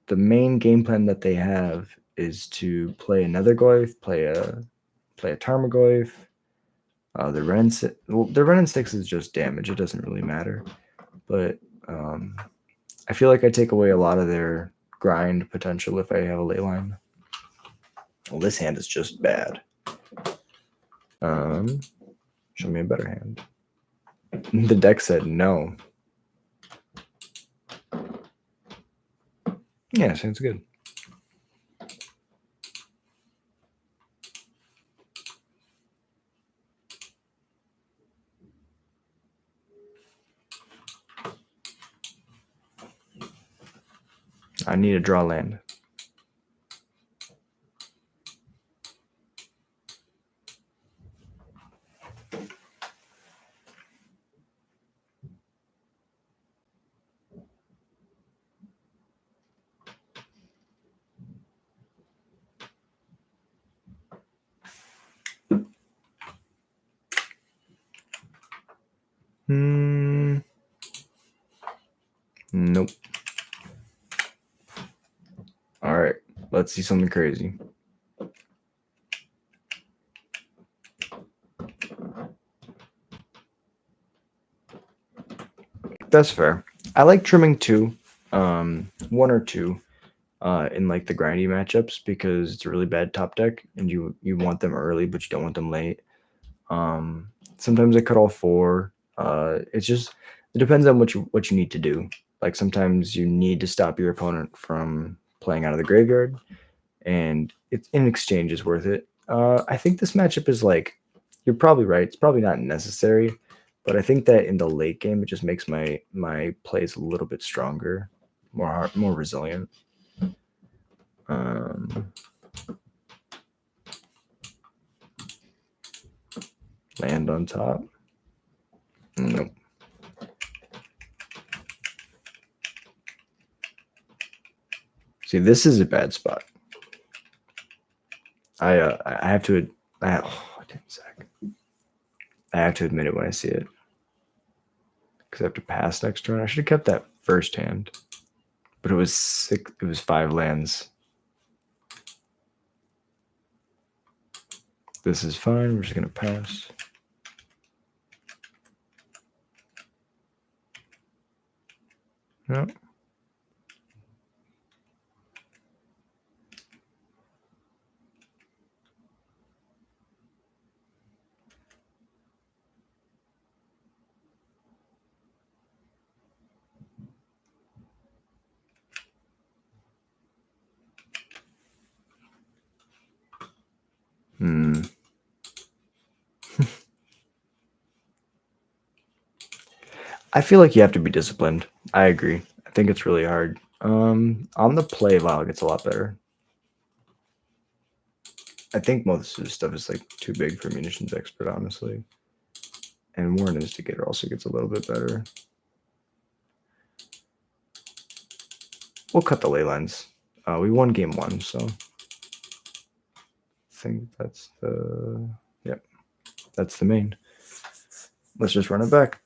main game plan that they have is to play another Goyf, play a Tarmogoyf. The Ren and Sticks is just damage. It doesn't really matter, but I feel like I take away a lot of their grind potential if I have a ley line. Well, this hand is just bad. Show me a better hand. The deck said no. Yeah, sounds good. I need to draw land. Nope. All right, let's see something crazy. That's fair. I like trimming two, one or two, in like the grindy matchups because it's a really bad top deck, and you want them early, but you don't want them late. Sometimes I cut all four. It's just it depends on what you need to do. Like sometimes you need to stop your opponent from playing out of the graveyard, and it's in exchange is worth it. I think this matchup is like you're probably right. It's probably not necessary, but I think that in the late game it just makes my plays a little bit stronger, more resilient. Land on top. Nope. See, this is a bad spot. I have to. Zach. I have to admit it when I see it because I have to pass next turn. I should have kept that first hand, but it was 6. It was 5 lands. This is fine. We're just gonna pass. No. I feel like you have to be disciplined. I agree. I think it's really hard. On the play log, it's a lot better. I think most of this stuff is like too big for Munitions Expert, honestly. And Warren Instigator also gets a little bit better. We'll cut the ley lines. We won game 1, so I think that's the that's the main. Let's just run it back.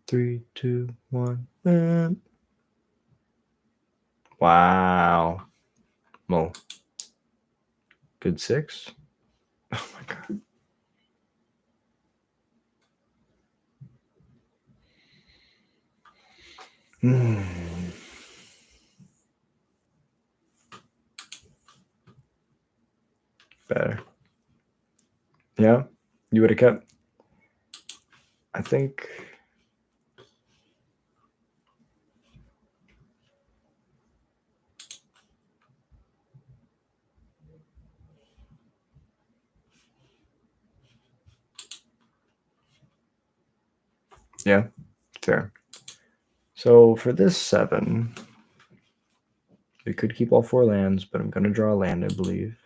Three, two, one. Wow. Well, good 6. Oh my god. Better. Yeah, you would have kept. I think. Yeah, fair. So for this 7, we could keep all 4 lands, but I'm going to draw a land, I believe.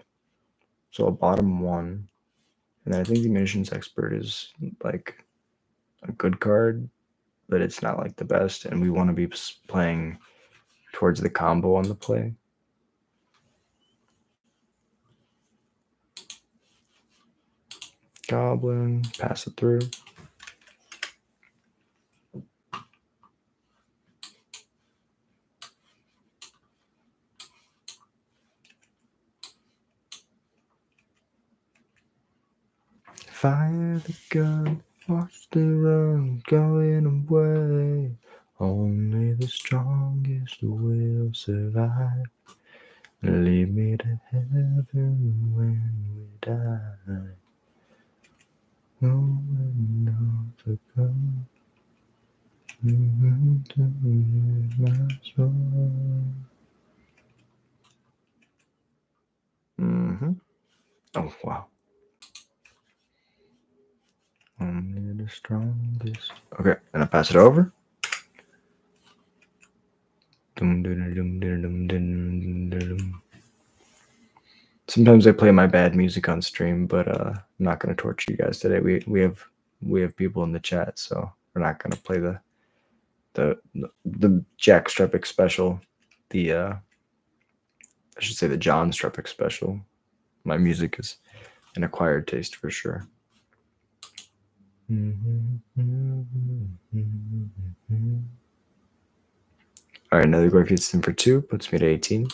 So a bottom 1. And then I think the Munitions Expert is like a good card, but it's not like the best. And we want to be playing towards the combo on the play. Goblin, pass it through. Fire the gun, watch the run, going away. Only the strongest will survive. Lead me to heaven when we die. No one knows the come. My soul. Oh wow. Only the strongest. Okay, and I pass it over. Sometimes I play my bad music on stream, but I'm not going to torture you guys today. We have people in the chat, so we're not going to play the Jack Strepik special, the I should say the John Strepik special. My music is an acquired taste for sure. All right, another Gorky hits in for 2, puts me to 18.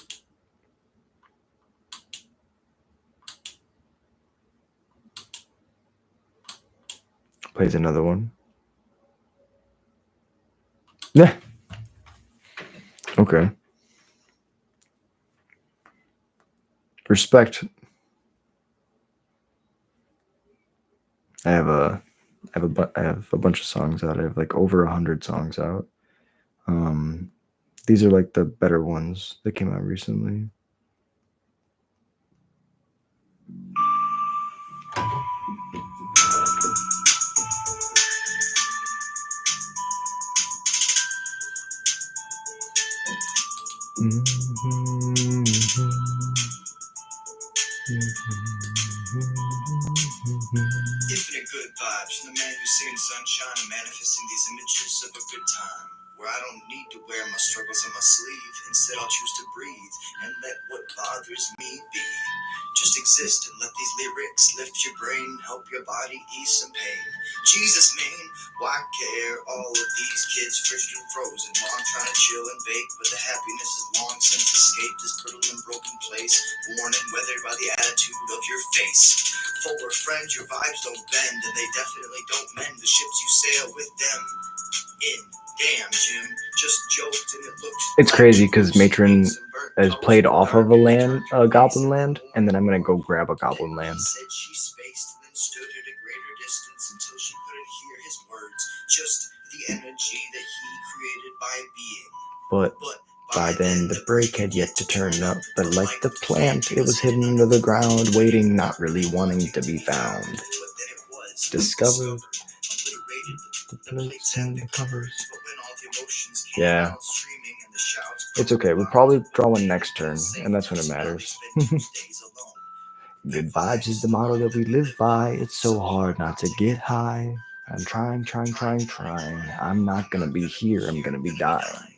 Plays another one. Yeah. Okay. Respect. I have a bunch of songs out. I have like over 100 songs out. These are like the better ones that came out recently. Infinite good vibes from the man who's singing sunshine and manifesting these images of a good time. Where I don't need to wear my struggles on my sleeve. Instead, I'll choose to breathe and let what bothers me be. Just exist and let these lyrics lift your brain, help your body ease some pain. Jesus, man, why care? All of these kids frigid and frozen while I'm trying to chill and bake, but the happiness is long since escaped this brittle and broken place, worn and weathered by the attitude of your face. Fuller friends, your vibes don't bend, and they definitely don't mend the ships you sail with them in. Damn, Jim, just joked and it looked. It's crazy because Matron has played off of a Goblin land, and then I'm gonna go grab a Goblin land. Said she spaced, then stood at a greater distance until she couldn't hear his words, just the energy that he created by being. But by then the break had yet to turn up, but like the plant, it was hidden under the ground, waiting, not really wanting to be found. But then it was Discovered obliterated the plates and the covers. But when all the emotions came Yeah. out, screaming and the shouts, It's okay, we'll probably draw one next turn, and that's when it matters. days alone. Good vibes is the motto that we live by. It's so hard not to get high. I'm trying. I'm not gonna be here, I'm gonna be dying.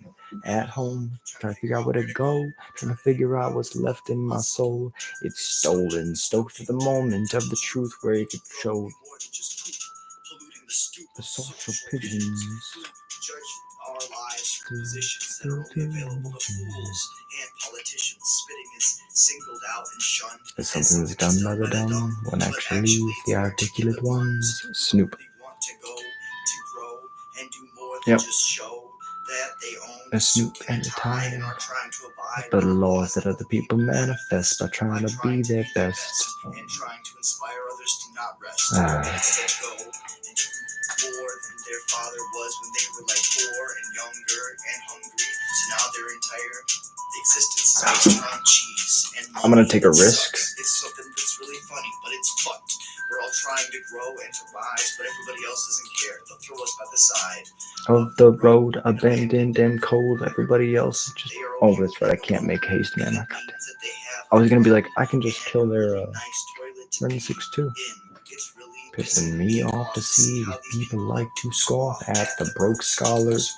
At home, trying to figure out where to go, trying to figure out what's left in my soul. It's stolen, stoked at the moment of the truth where it could show More than just poop, polluting the social pigeons. judge our lives through positions that are only available to fools and politicians. Spitting is singled out and shunned As something that's done by the dumb, when actually the articulate ones. Snoop. They want to go to grow and do more Yep. than just show that they own A Snoop and a tie. and are trying to abide But the laws that other people manifest by trying to be their best. and trying to inspire others to not rest. Ah. Instead go and do more than their father was when they were like poor and younger and hungry. So now their entire existence is based on cheese and I'm gonna take a risk. It's something that's really funny, but it's fucked. We're all trying to grow and to rise, but everybody else doesn't care. They'll throw us by the side Of the road, abandoned and cold. Everybody else just. Oh, that's right. I can't make haste, man. I was gonna be like, I can just kill their Ren 6-2. Pissing me off to see people like to scoff at the broke scholars.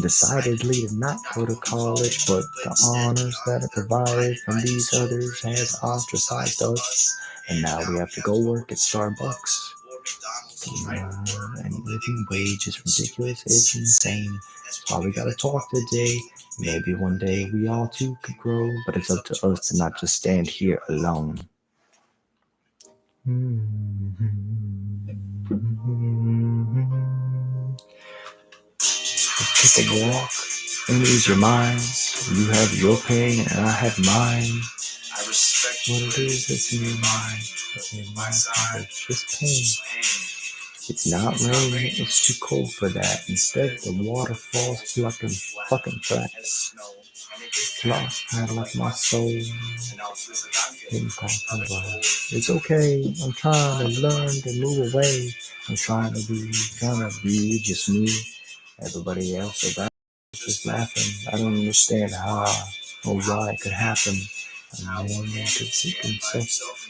Decidedly to not go to college, but the honors that are provided from these others has ostracized us. And now we have to go work at Starbucks. And living wage is ridiculous, it's insane. That's why we gotta talk today. Maybe one day we all too could grow, but it's up to us to not just stand here alone. Just take a walk and ease your mind. You have your pain and I have mine. I respect What it is that's in your mind, but in my side, it's just pain. It's not raining, it's too cold for that. Instead, the waterfalls fucking flat. It's lost, kind of like my soul. It's okay, I'm trying to learn to move away. I'm trying to be just me. Everybody else around is just laughing. I don't understand how or why it could happen. A man could seek himself.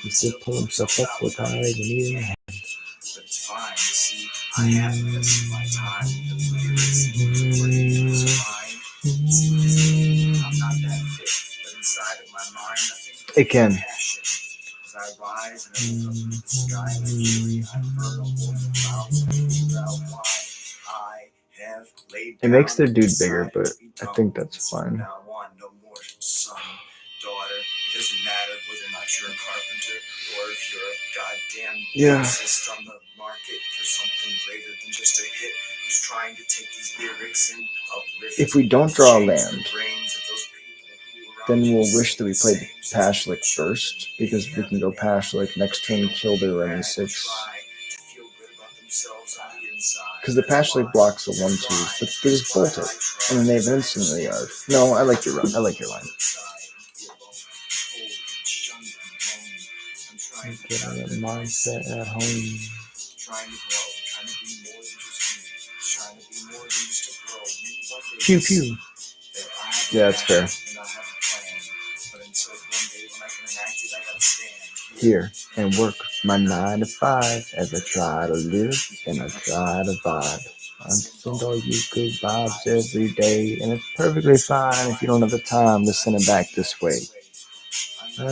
He still pull himself up without even needing a hand. But it's fine, you see, I have the best of my time. The way it's working, it's fine. I'm not that fit. It can. As I rise and I look up into the sky like fury, I burn a hole in the clouds and figure out why I have laid It makes down their dude beside bigger, but every I tongue. think that's From fine. now on, no more son, daughter. It doesn't matter whether or not you're a carpenter or if you're a goddamn Yeah. lyricist on the market for something greater than just a hit who's trying to take these lyrics and uplift. If we don't draw change the land, brains of those people who around then you we'll sing wish that we the played same since Pashlik they were first, children. because They we have can go a name, Pashlik next but turn, they don't kill their brag or N6. try to feel good about themselves on the inside. Because the That's Pashlik why blocks the I 1-2s, try. but they just bolt it. And then they have an instant in the yard. No, I like your run. I like your line. Get a mindset at home. Trying to grow, trying to be more than just me, trying to be more than just a bro. Pew pew. Yeah, that's fair. And I have a plan, but until one day when I can enact it, I gotta stand here and work my 9 to 5 as I try to live and I try to vibe. I send all you good vibes every day, and it's perfectly fine if you don't have the time to send it back this way. Okay.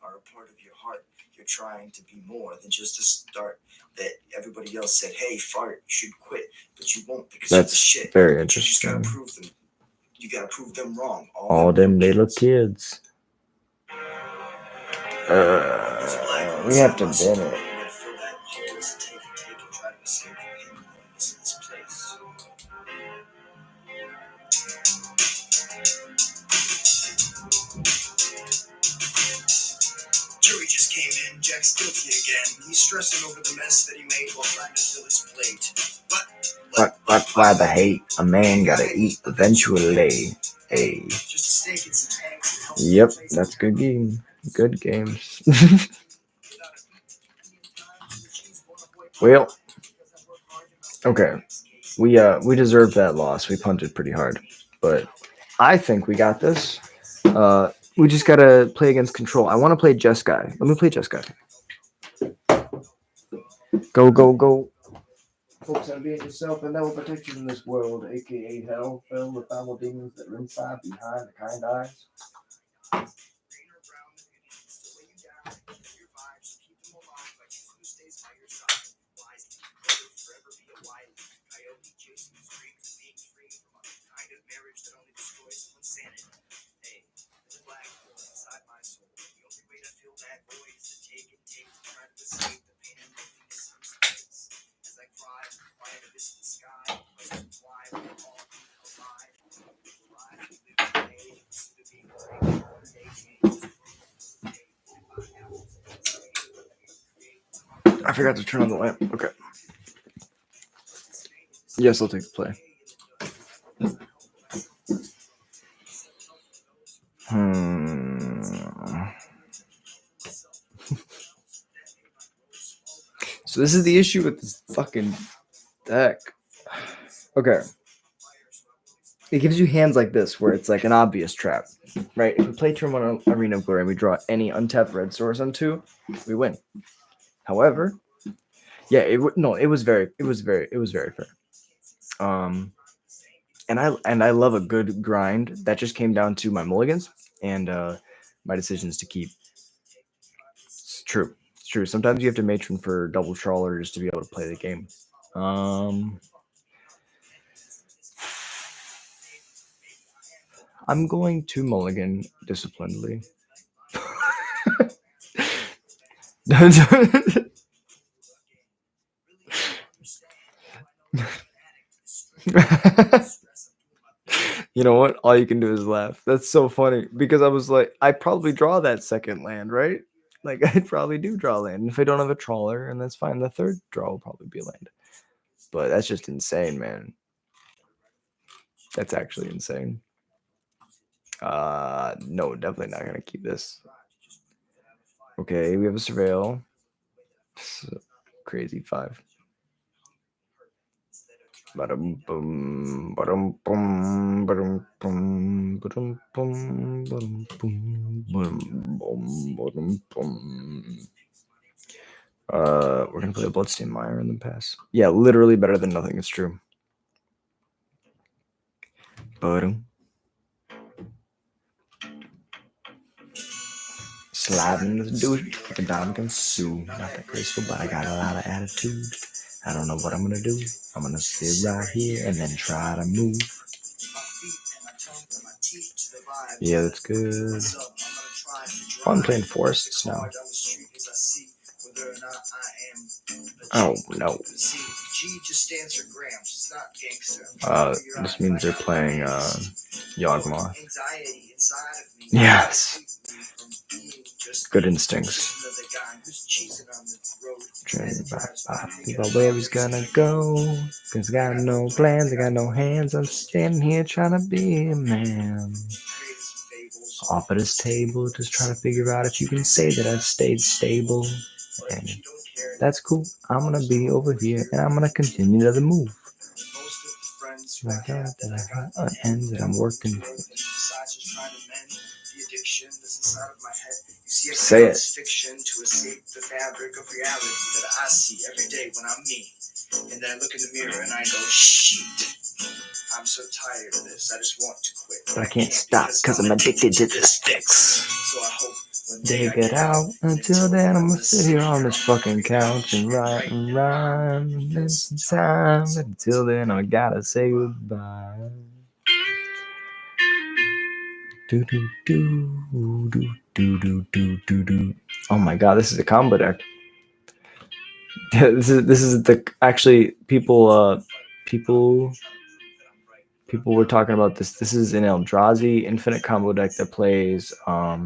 Are a part of your heart. You're trying to be more than just a start that everybody else said, hey, fart, you should quit, but you won't because you're the That's shit. very But you just gotta interesting. prove them. You gotta prove them wrong. All them little kids. We have to bin it. Jury just came in. Jack's guilty again. He's stressing over the mess that he made while trying to fill his plate. But why the hate? A man gotta eat eventually. Hey. Just a steak and some eggs. Yep, that's good game. Good games. Well, okay. We deserved that loss. We punted pretty hard, but I think we got this. We just gotta play against control. I want to play Jess Guy. Let me play Jess Guy. Go, go, go. Folks, I'm being yourself and that will protect you in this world, aka hell, filled with foul demons that are inside behind the kind eyes. I forgot to turn on the lamp. Okay. Yes, I'll take the play. So this is the issue with this fucking deck. Okay. It gives you hands like this where it's like an obvious trap, right? If we play turn 1 Arena of Glory and we draw any untapped red source on 2, we win. However, yeah, it was very fair. And I love a good grind. That just came down to my mulligans and my decisions to keep. It's true. It's true. Sometimes you have to matron for double trawler just to be able to play the game. I'm going to mulligan disciplinedly. You know what? All you can do is laugh. That's so funny because I was like, I probably draw that second land, right? Like I probably do draw land. If I don't have a trawler, and that's fine. The third draw will probably be a land. But that's just insane, man. That's actually insane. No, definitely not gonna keep this. Okay, we have a surveil. Crazy 5. Ba-dum-bum, ba-dum-bum, ba-dum-bum, ba-dum-bum, ba-dum-bum, ba-dum-bum, ba-dum-bum. We're gonna play a Bloodstained Mire and then pass. Yeah, literally better than nothing. It's true. Ba-dum. Sliding in the douche, like a Dominican Sue. Not that graceful, but I got a lot of attitude. I don't know what I'm gonna do. I'm gonna sit right here and then try to move. Yeah, that's good. Oh, I'm playing forests now. Oh no. This means they're playing Yawgmoth. Yes. Good instincts. About where he's gonna go. Cause I got no plans, I got no hands. I'm standing here trying to be a man. Off at his table, just trying to figure out if you can say that I've stayed stable. And that's cool. I'm gonna be over here and I'm gonna continue to move. My God, that ends that I'm working. Say it. Fiction to escape the fabric of reality that I see every day when I'm me. And then I look in the mirror and I go, shit. I'm so tired of this. I just want to quit. But I can't stop because I'm addicted to the sticks. So I hope when they get out. Until then, I'm gonna sit here on this fucking couch and write and rhyme. And then some time. Until then, I gotta say goodbye. Do do do do do do do do do. Oh my God, this is a combo deck. this is the actually people were talking about this. This is an Eldrazi infinite combo deck that plays I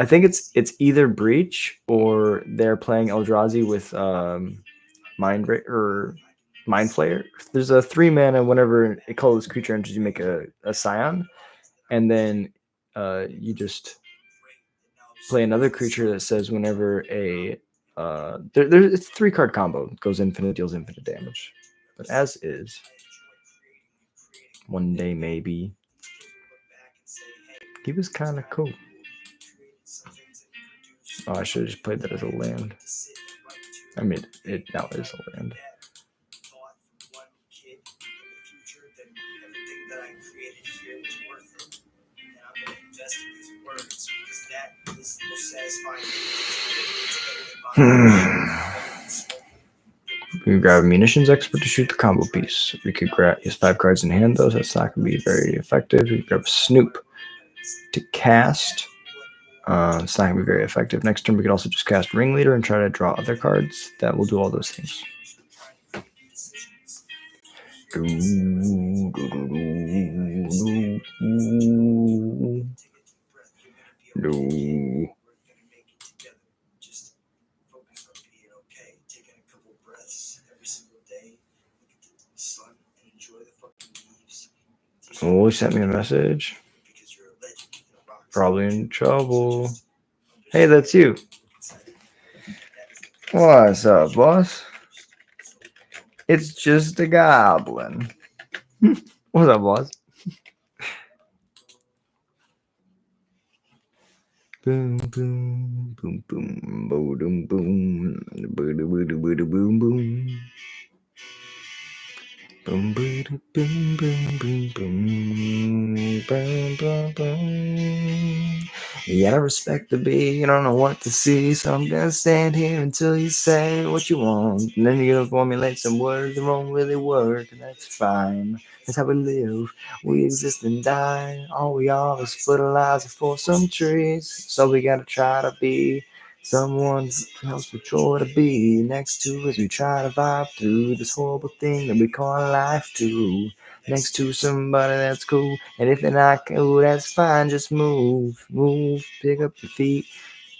think it's either Breach or they're playing Eldrazi with Mind Flayer. There's a 3-mana whenever it calls creature enters, you make a Scion, and then you just play another creature that says whenever a it's a 3-card combo. It goes infinite, deals infinite damage. But as is, one day maybe. He was kind of cool. Oh, I should have just played that as a land. I mean, it now is a land. We can grab a munitions expert to shoot the combo piece. We could use 5 cards in hand, though, so that's not going to be very effective. We could grab a Snoop to cast. It's not going to be very effective. Next turn, we could also just cast Ringleader and try to draw other cards. That will do all those things. Oh, he sent me a message. Probably in trouble. Hey, that's you. What's up, boss? It's just a goblin. What's up, boss? Boom, boom, boom, boom, boom, boom, boom, boom, boom, boom. Boom, boom, boom, boom, boom, boom, boom, boom, boom. You gotta respect the beat, you don't know what to see, so I'm gonna stand here until you say what you want. And then you're gonna formulate some words that won't really work, and that's fine. That's how we live. We exist and die. All we are is fertilizer for some trees. So we gotta try to be someone else we try to be next to as we try to vibe through this horrible thing that we call life too. Next to somebody that's cool, and if they're not cool, that's fine. Just move, pick up your feet,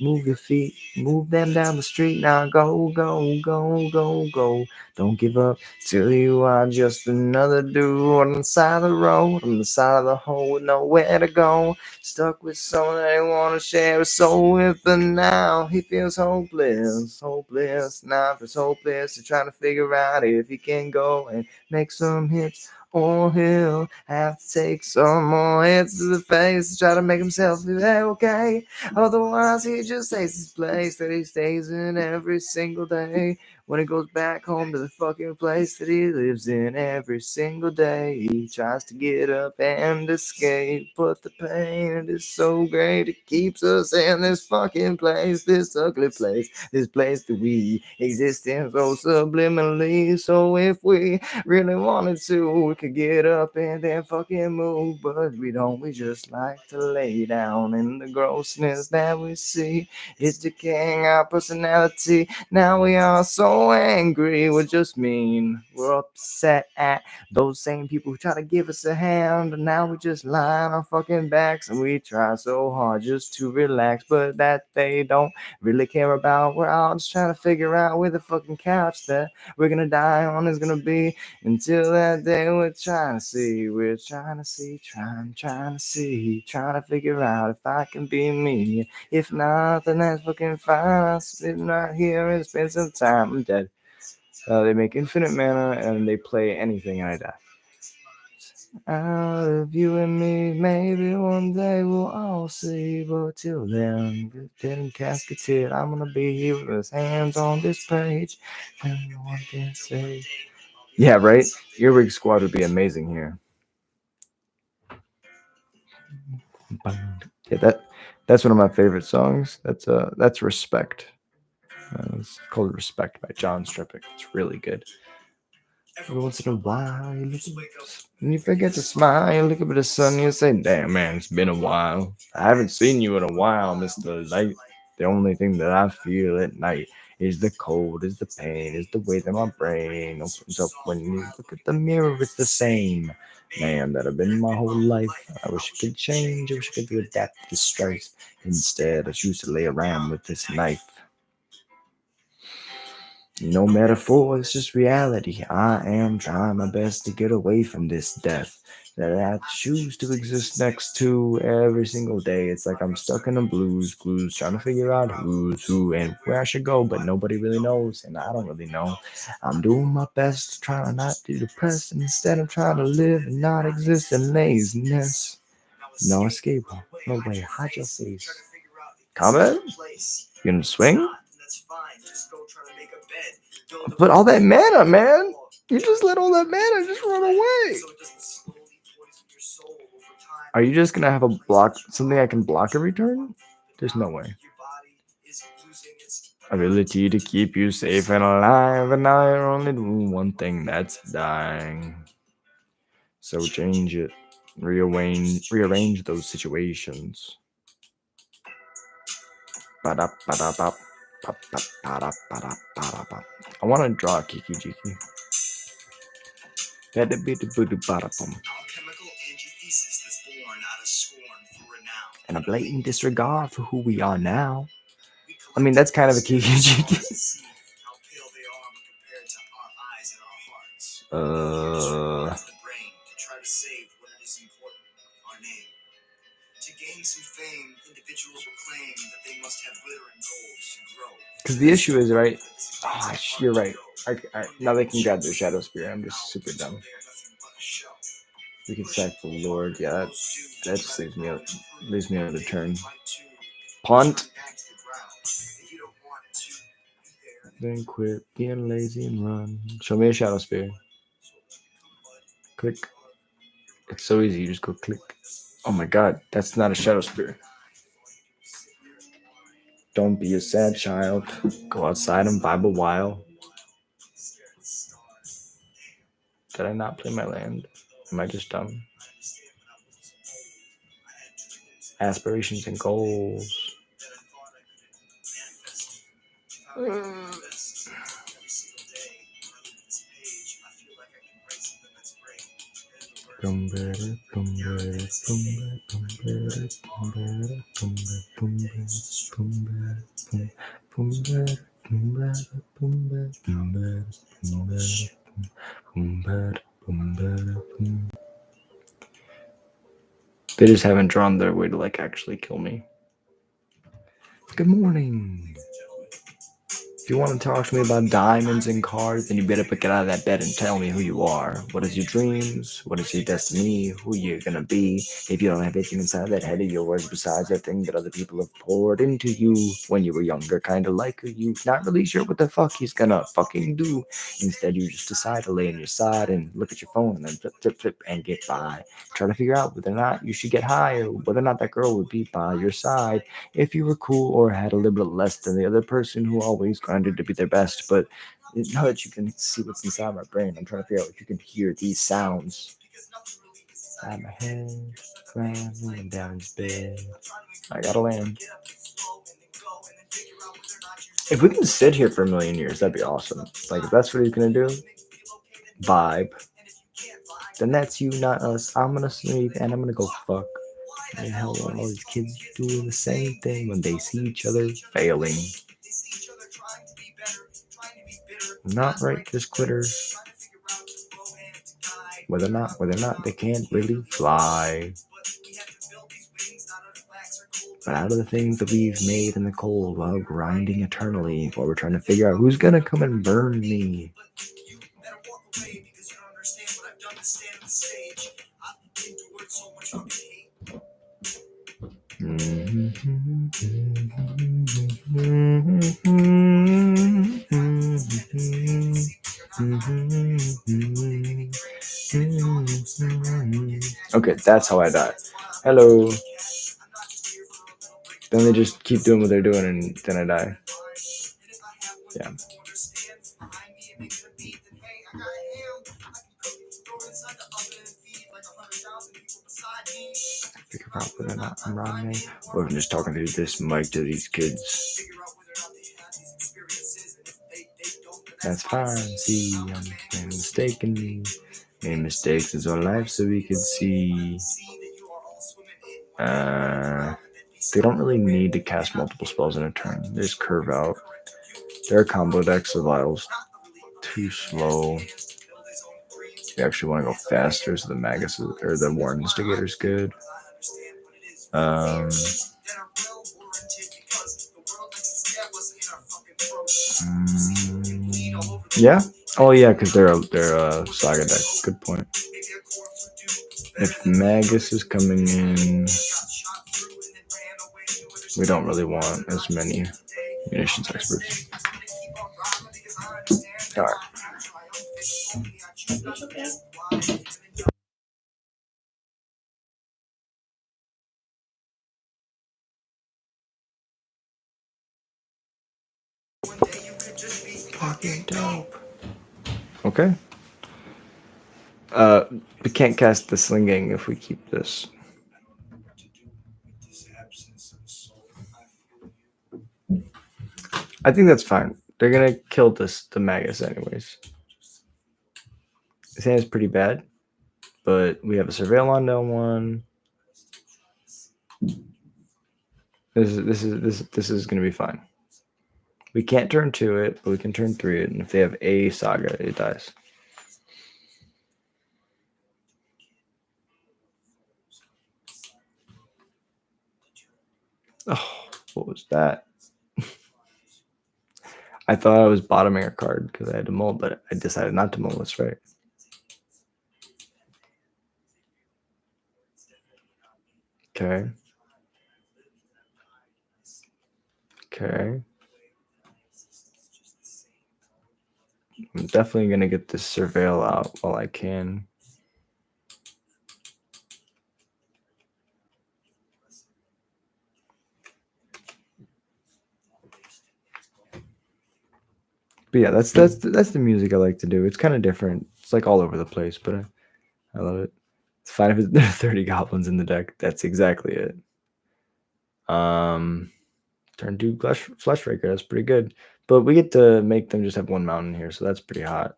Move your feet, move them down the street. Now go, go, go, go, go. Don't give up till you are just another dude on the side of the road, on the side of the hole with nowhere to go. Stuck with someone they want to share his soul with, but now he feels hopeless, hopeless. Now it's hopeless to try to figure out if he can go and make some hits. Or he'll have to take some more hits to the face to try to make himself feel okay. Otherwise, he just takes his place that he stays in every single day. When he goes back home to the fucking place that he lives in every single day, he tries to get up and escape, but the pain is so great it keeps us in this fucking place, this ugly place, this place that we exist in so subliminally. So if we really wanted to, we could get up and then fucking move, but we don't. We just like to lay down in the grossness that we see. It's decaying our personality. Now we are so angry, we're just mean. We're upset at those same people who try to give us a hand. And now we just lie on our fucking backs and we try so hard just to relax, but that they don't really care about. We're all just trying to figure out where the fucking couch that we're gonna die on is gonna be. Until that day, we're trying to see, trying to see, trying to figure out if I can be me. If not, then that's fucking fine. I'll sit right here and spend some time. I'm dead. They make infinite mana and they play anything and I die. Out of you and me, maybe one day we'll all see. But till then, good dead and casketed, I'm gonna be here with his hands on this page. And no one can say. Yeah, right? Earwig Squad would be amazing here. Yeah, that's one of my favorite songs. That's Respect. It's called Respect by John Stripick. It's really good. Every once in a while, and you forget to smile. You look up at the sun and you say, "Damn, man, it's been a while. I haven't seen you in a while, Mr. Light. The only thing that I feel at night is the cold, is the pain, is the way that my brain opens up when you look at the mirror. It's the same man that I've been my whole life. I wish I could change. I wish I could adapt to the strife. Instead, I choose to lay around with this knife." No metaphor, it's just reality. I am trying my best to get away from this death that I choose to exist next to every single day. It's like I'm stuck in a blues clues, trying to figure out who's who and where I should go, but nobody really knows, and I don't really know. I'm doing my best to try to not be depressed, and instead I'm trying to live and not exist in laziness. No escape, no way, hide your face. Comment? You gonna swing? But all that mana, man. You just let all that mana just run away. Are you just gonna have a block, something I can block every turn? There's no way. Ability to keep you safe and alive, and now you're only doing one thing, that's dying. So change it. Rearrange those situations. I want to draw a Kiki Jiki. And a blatant disregard for who we are now. I mean, that's kind of a Kiki Jiki. To gain some fame, individuals will claim that they must have glitter and gold to grow. Because the issue is, right? Oh, you're right. Now they can grab their Shadow Spear. I'm just super dumb. We can sack the Lord. Yeah, that just leaves me another turn. Punt. Then quit being lazy and run. Show me a Shadow Spear. Click. It's so easy. You just go click. Oh my god, that's not a Shadow Spear. Don't be a sad child. Go outside and vibe a while. Did I not play my land? Am I just dumb? Aspirations and goals. They just haven't drawn their way to like actually kill me. Good morning. If you want to talk to me about diamonds and cars, then you better get out of that bed and tell me who you are. What is your dreams? What is your destiny? Who you're gonna be? If you don't have anything inside that head of yours besides that thing that other people have poured into you when you were younger, kind of like you, not really sure what the fuck he's gonna fucking do. Instead, you just decide to lay on your side and look at your phone and then flip and get by. Try to figure out whether or not you should get high or whether or not that girl would be by your side if you were cool or had a little bit less than the other person who always grinded to be their best. But now that you can see what's inside my brain, I'm trying to figure out if you can hear these sounds. Inside my head, grinding down his bed. I gotta land. If we can sit here for a million years, that'd be awesome. Like, if that's what he's gonna do, vibe, then that's you, not us. I'm gonna sleep and I'm gonna go fuck. And hell, all these kids doing the same thing when they see each other failing. Not right, just quitters. Whether or not they can't really fly. But out of the things that we've made in the cold while grinding eternally, while we're trying to figure out who's gonna come and burn me. Okay, that's how I die. Hello. Then they just keep doing what they're doing and then I die. Yeah. Figure out whether or not I'm rhyming or if I'm just talking through this mic to these kids. That's fine. See, I'm mistaken me. Made mistakes is our life so we could see. They don't really need to cast multiple spells in a turn. They just curve out. Their combo decks of vials too slow. You actually want to go faster, so the Magus or the Warren Instigator is good. Yeah. Oh yeah, because they're a Saga deck. Good point. If Magus is coming in, we don't really want as many munitions experts. All right. Fucking dope. Okay. We can't cast the Slinging if we keep this. I think that's fine. They're gonna kill the Magus anyways. His hand's pretty bad, but we have a Surveil on down one. This is gonna be fine. We can't turn 2 it, but we can turn 3 it, and if they have a Saga, it dies. Oh, what was that? I thought I was bottoming a card because I had to mull, but I decided not to mull. That's right. Okay. Okay. I'm definitely going to get this Surveil out while I can. But yeah, that's the music I like to do. It's kind of different. It's like all over the place, but I love it. It's fine if there are 30 goblins in the deck. That's exactly it. Turn 2 Flesh Raker. That's pretty good. But we get to make them just have one mountain here, so that's pretty hot.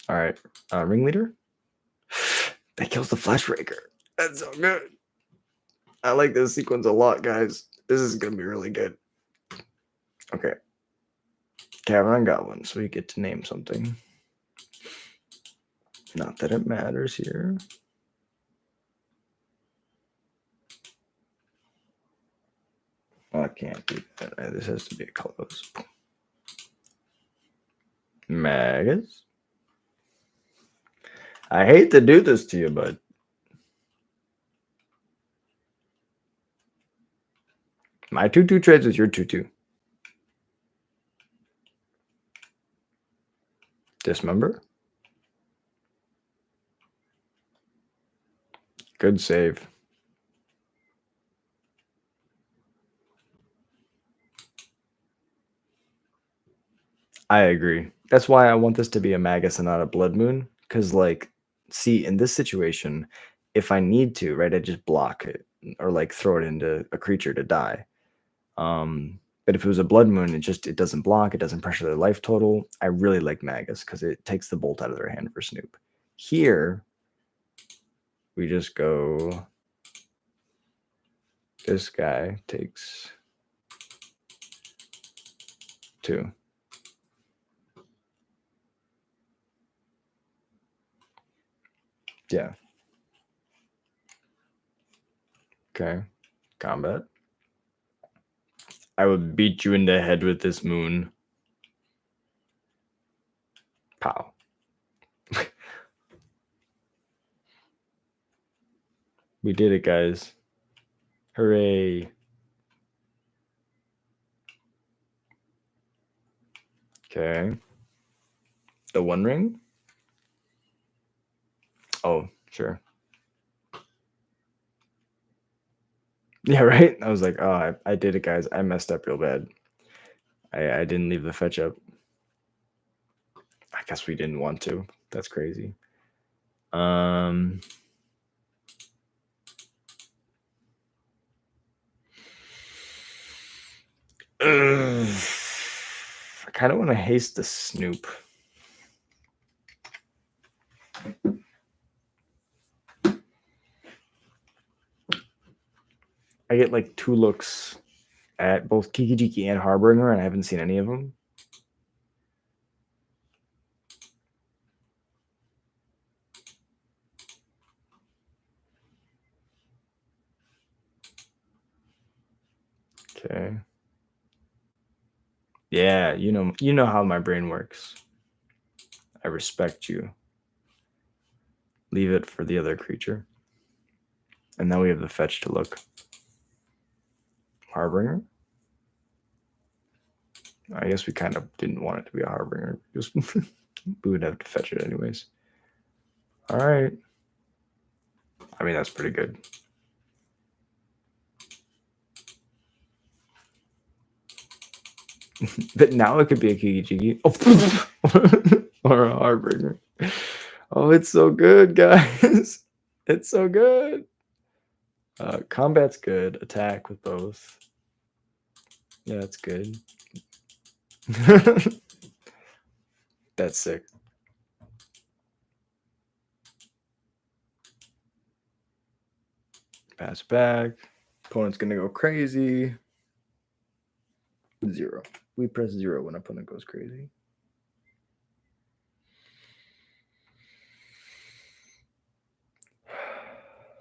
All right, Ringleader. That kills the Flash Breaker. That's so good. I like this sequence a lot, guys. This is gonna be really good. Okay. Cavern on Goblin, so we get to name something. Not that it matters here. I can't do that. This has to be a close. Magus. I hate to do this to you, bud. My 2/2 trades with your 2/2. Dismember. Good save. I agree. That's why I want this to be a Magus and not a Blood Moon. Because, like, see, in this situation, if I need to, right, I just block it or like throw it into a creature to die. But if it was a Blood Moon, it doesn't block, it doesn't pressure their life total. I really like Magus because it takes the bolt out of their hand for Snoop. Here, we just go. This guy takes 2. Yeah. Okay. Combat. I would beat you in the head with this moon. Pow. We did it, guys. Hooray. Okay. The One Ring? Oh, sure. Yeah, right? I was like, oh, I did it, guys. I messed up real bad. I didn't leave the fetch up. I guess we didn't want to. That's crazy. I kind of want to haste the Snoop. I get like 2 looks at both Kiki Jiki and Harbinger, and I haven't seen any of them. Okay. Yeah, you know how my brain works. I respect you. Leave it for the other creature. And now we have the fetch to look. Harbinger? I guess we kind of didn't want it to be a Harbinger. Just we would have to fetch it anyways. All right. I mean, that's pretty good. But now it could be a Kiki Jiki. Oh, or a Harbinger. Oh, it's so good, guys. It's so good. Combat's good. Attack with both. Yeah, that's good. That's sick. Pass back. Opponent's gonna go crazy. 0. We press 0 when opponent goes crazy.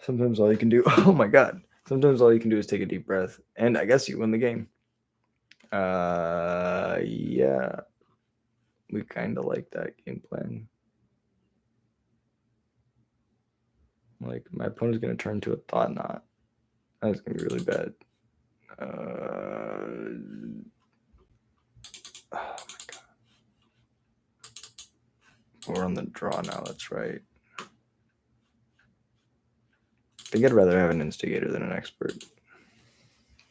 Sometimes all you can do. Oh my god. Sometimes all you can do is take a deep breath, and I guess you win the game. Yeah. We kind of like that game plan. Like, my opponent's going to turn to a Thought Knot. That's going to be really bad. Oh my god. We're on the draw now, that's right. I think I'd rather have an Instigator than an Expert.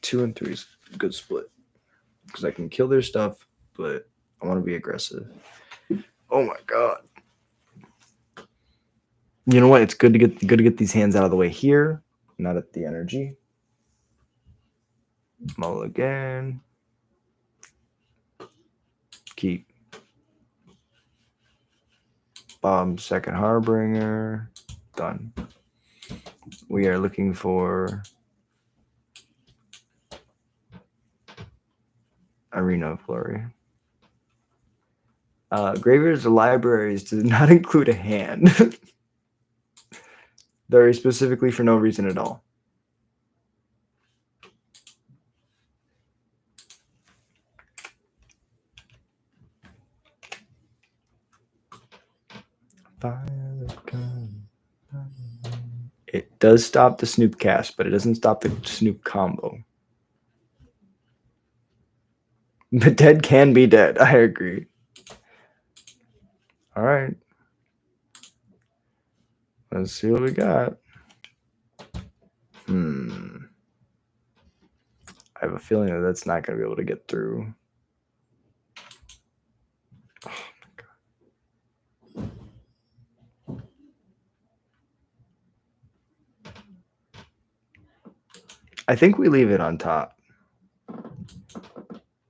2 and 3 is a good split. Because I can kill their stuff, but I want to be aggressive. Oh my god. You know what? It's good to get these hands out of the way here, not at the energy. Mulligan. Keep. Bomb second Harbinger. Done. We are looking for Arena Flurry. Graveyards or libraries do not include a hand. Very specifically for no reason at all. It does stop the Snoop cast, but it doesn't stop the Snoop combo. But dead can be dead. I agree. All right. Let's see what we got. I have a feeling that that's not going to be able to get through. Oh my God. I think we leave it on top.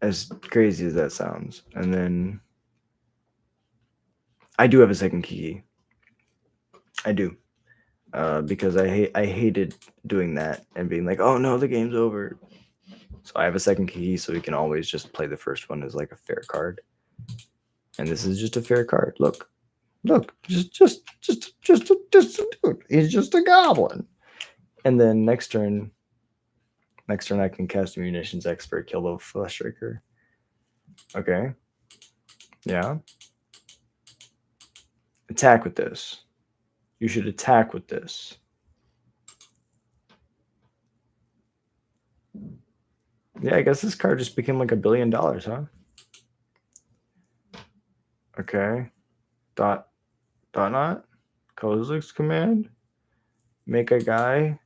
As crazy as that sounds. And then I do have a second key. I do. Because I hated doing that and being like, oh no, the game's over. So I have a second key, so we can always just play the first one as like a fair card. And this is just a fair card. Look, just a dude. He's just a goblin. And then next turn I can cast Munitions Expert, kill the Flesh Raker. Okay. Yeah. Attack with this. You should attack with this. Yeah, I guess this card just became like $1 billion, huh? Okay. Dot not. Kozilek's command. Make a guy.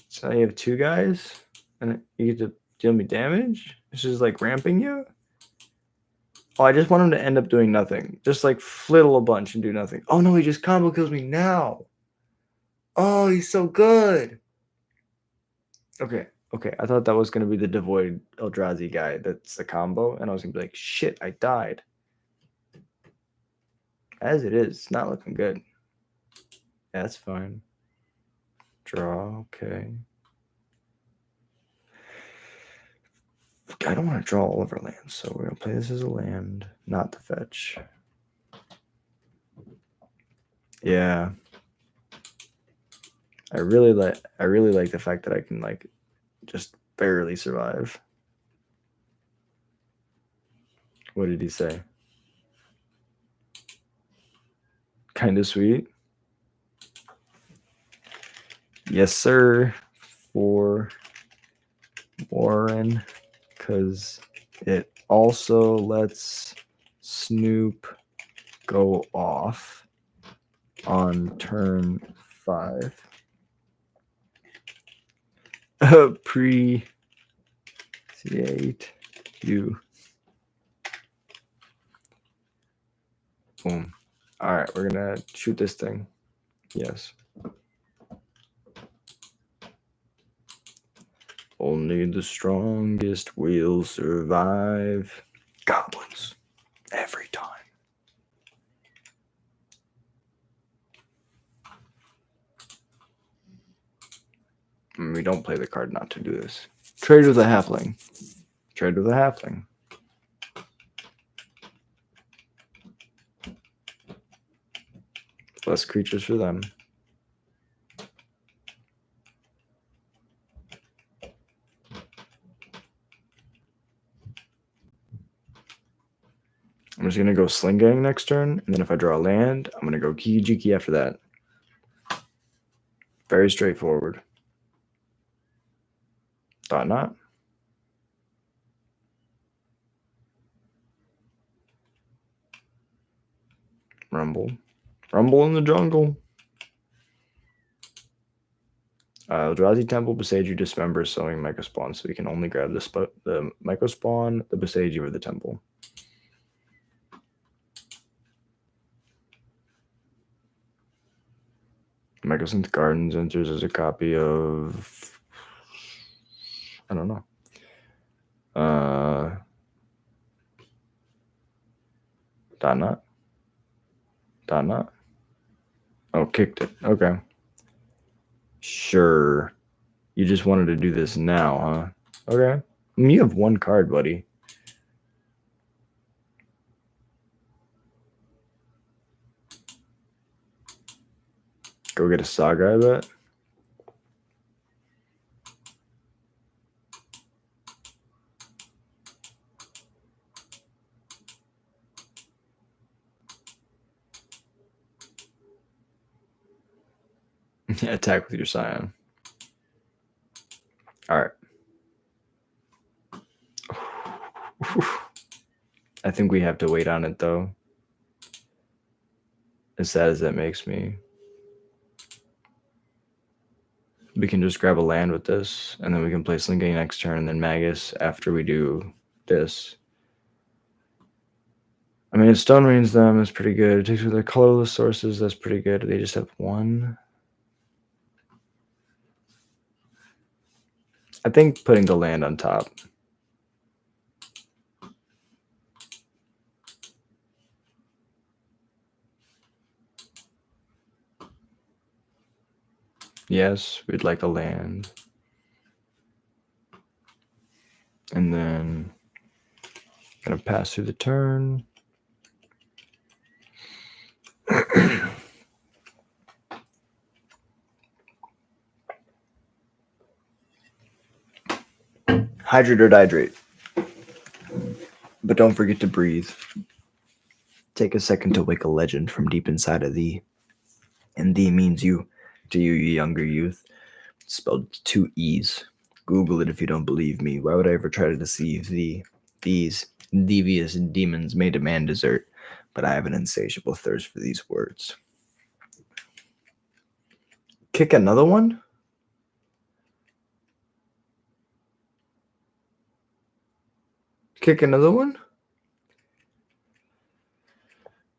So now you have 2 guys, and you get to deal me damage. This is like ramping you. Oh, I just want him to end up doing nothing. Just like flittle a bunch and do nothing. Oh no, he just combo kills me now. Oh, he's so good. Okay. I thought that was gonna be the Devoid Eldrazi guy. That's the combo, and I was gonna be like, shit, I died. As it is, it's not looking good. Yeah, that's fine. Draw, okay. I don't want to draw all of our lands, so we're gonna play this as a land, not the fetch. Yeah. I really like the fact that I can like just barely survive. What did he say? Kind of sweet. Yes, sir. For Warren, because it also lets Snoop go off on turn 5. Appreciate you. Boom. All right, we're gonna shoot this thing. Yes. Only the strongest will survive. Goblins. Every time. We don't play the card not to do this. Trade with a halfling. Trade with a halfling. Less creatures for them. I'm just going to go Sling Gang next turn, and then if I draw a land, I'm going to go Kiki after that. Very straightforward. Thought not. Rumble. Rumble in the jungle. Eldrazi Temple, Boseiju, Dismember, Sowing, Mycospawn, so we can only grab the Mycospawn, the Boseiju, or the Temple. Mycosynth Gardens enters as a copy of... I don't know. Dot not. Dot not. Oh, kicked it. Okay. Sure. You just wanted to do this now, huh? Okay. I mean, you have one card, buddy. Go get a Saga, I bet. Attack with your Scion. All right. I think we have to wait on it, though. As sad as that makes me. We can just grab a land with this, and then we can play Slinking next turn, and then Magus after we do this. I mean, it Stone Rains them is pretty good. It takes with their colorless sources, that's pretty good. They just have one. I think putting the land on top. Yes, we'd like a land. And then gonna pass through the turn. Hydrate or dihydrate. But don't forget to breathe. Take a second to wake a legend from deep inside of thee. And thee means you, to you younger youth. Spelled 2 E's. Google it if you don't believe me. Why would I ever try to deceive thee? These devious demons may demand dessert, but I have an insatiable thirst for these words. Kick another one? Kick another one?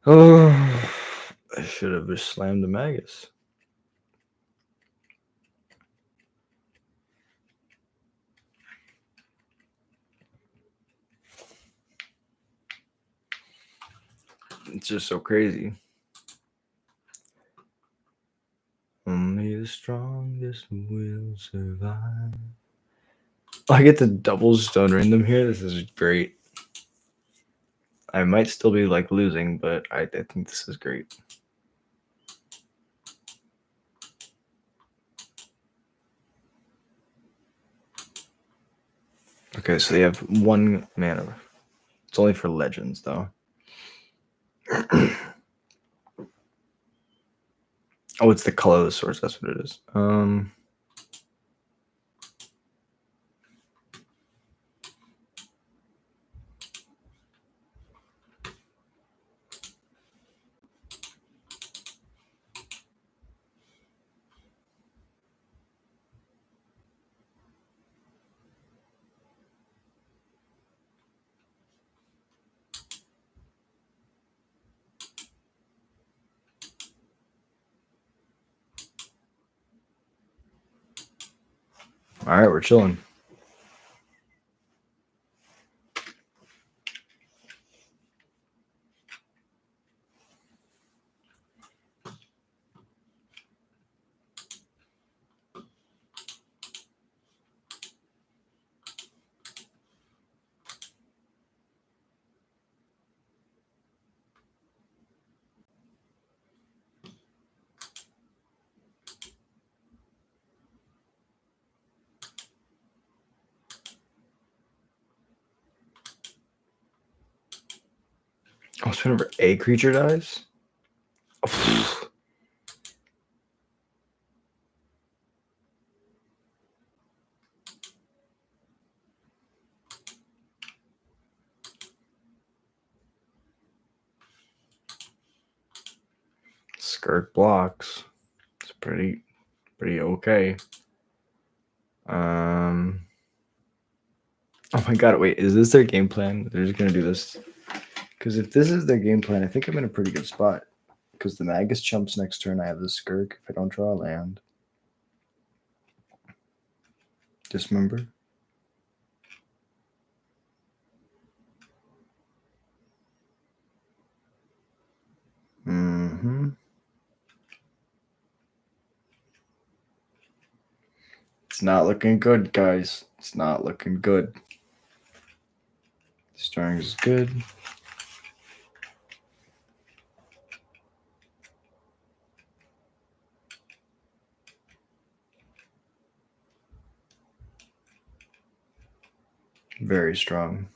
Oh, I should have just slammed the Magus. It's just so crazy. Only the strongest will survive. Oh, I get to double Stone Random here. This is great. I might still be like losing, but I think this is great. Okay, so they have 1 mana. It's only for legends, though. Oh, it's the color of the source. That's what it is. All right, we're chilling. Oh, so whenever a creature dies? Oh, Skirk blocks. It's pretty okay. Oh my god, wait, is this their game plan? They're just gonna do this. Because if this is their game plan, I think I'm in a pretty good spot. Because the Magus chumps next turn, I have the Skirk if I don't draw a land. Dismember. It's not looking good, guys. It's not looking good. Starting is good. Very strong.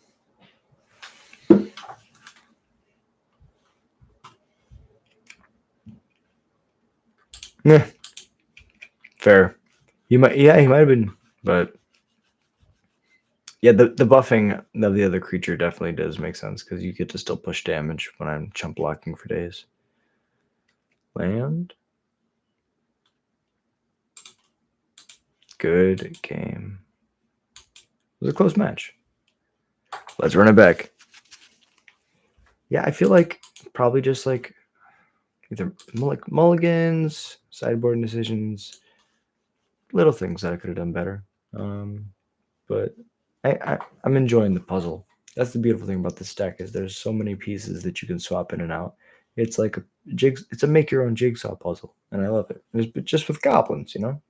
Yeah. Fair. He might have been, but yeah, the buffing of the other creature definitely does make sense because you get to still push damage when I'm chump blocking for days. Land. Good game. It was a close match. Let's run it back. Yeah, I feel like probably just like either like mulligans, sideboard decisions, little things that I could have done better. But I'm enjoying the puzzle. That's the beautiful thing about this deck is there's so many pieces that you can swap in and out. It's like it's a make your own jigsaw puzzle, and I love it. It's just with goblins, you know.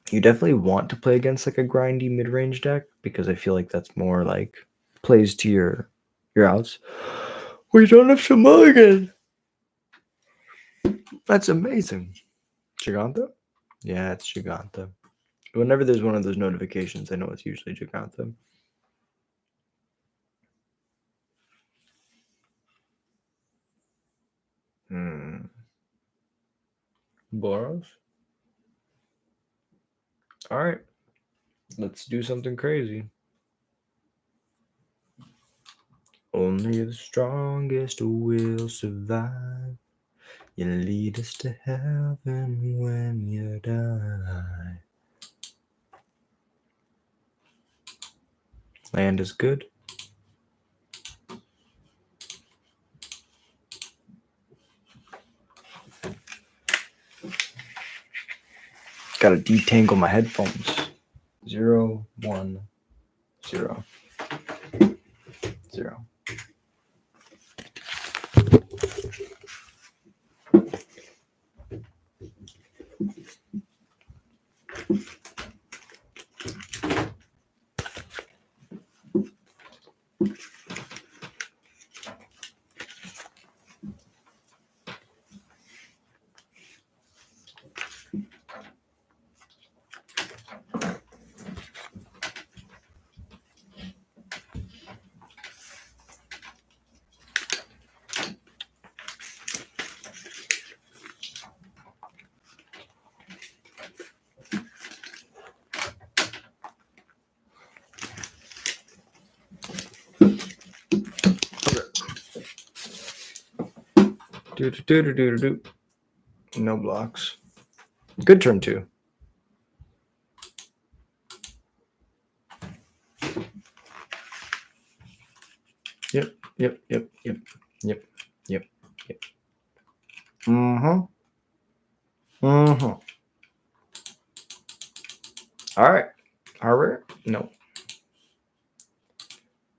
You definitely want to play against like a grindy mid range deck because I feel like that's more like plays to your outs. We don't have some mulligan. That's amazing. Giganta? Yeah, it's Giganta. Whenever there's one of those notifications, I know it's usually Giganta. Boros? Alright. Let's do something crazy. Only the strongest will survive. You lead us to heaven when you die. Land is good. Gotta detangle my headphones. 0, 1, 0, 0. Do. No blocks. Good turn 2. Yep. Alright. Harbor? No.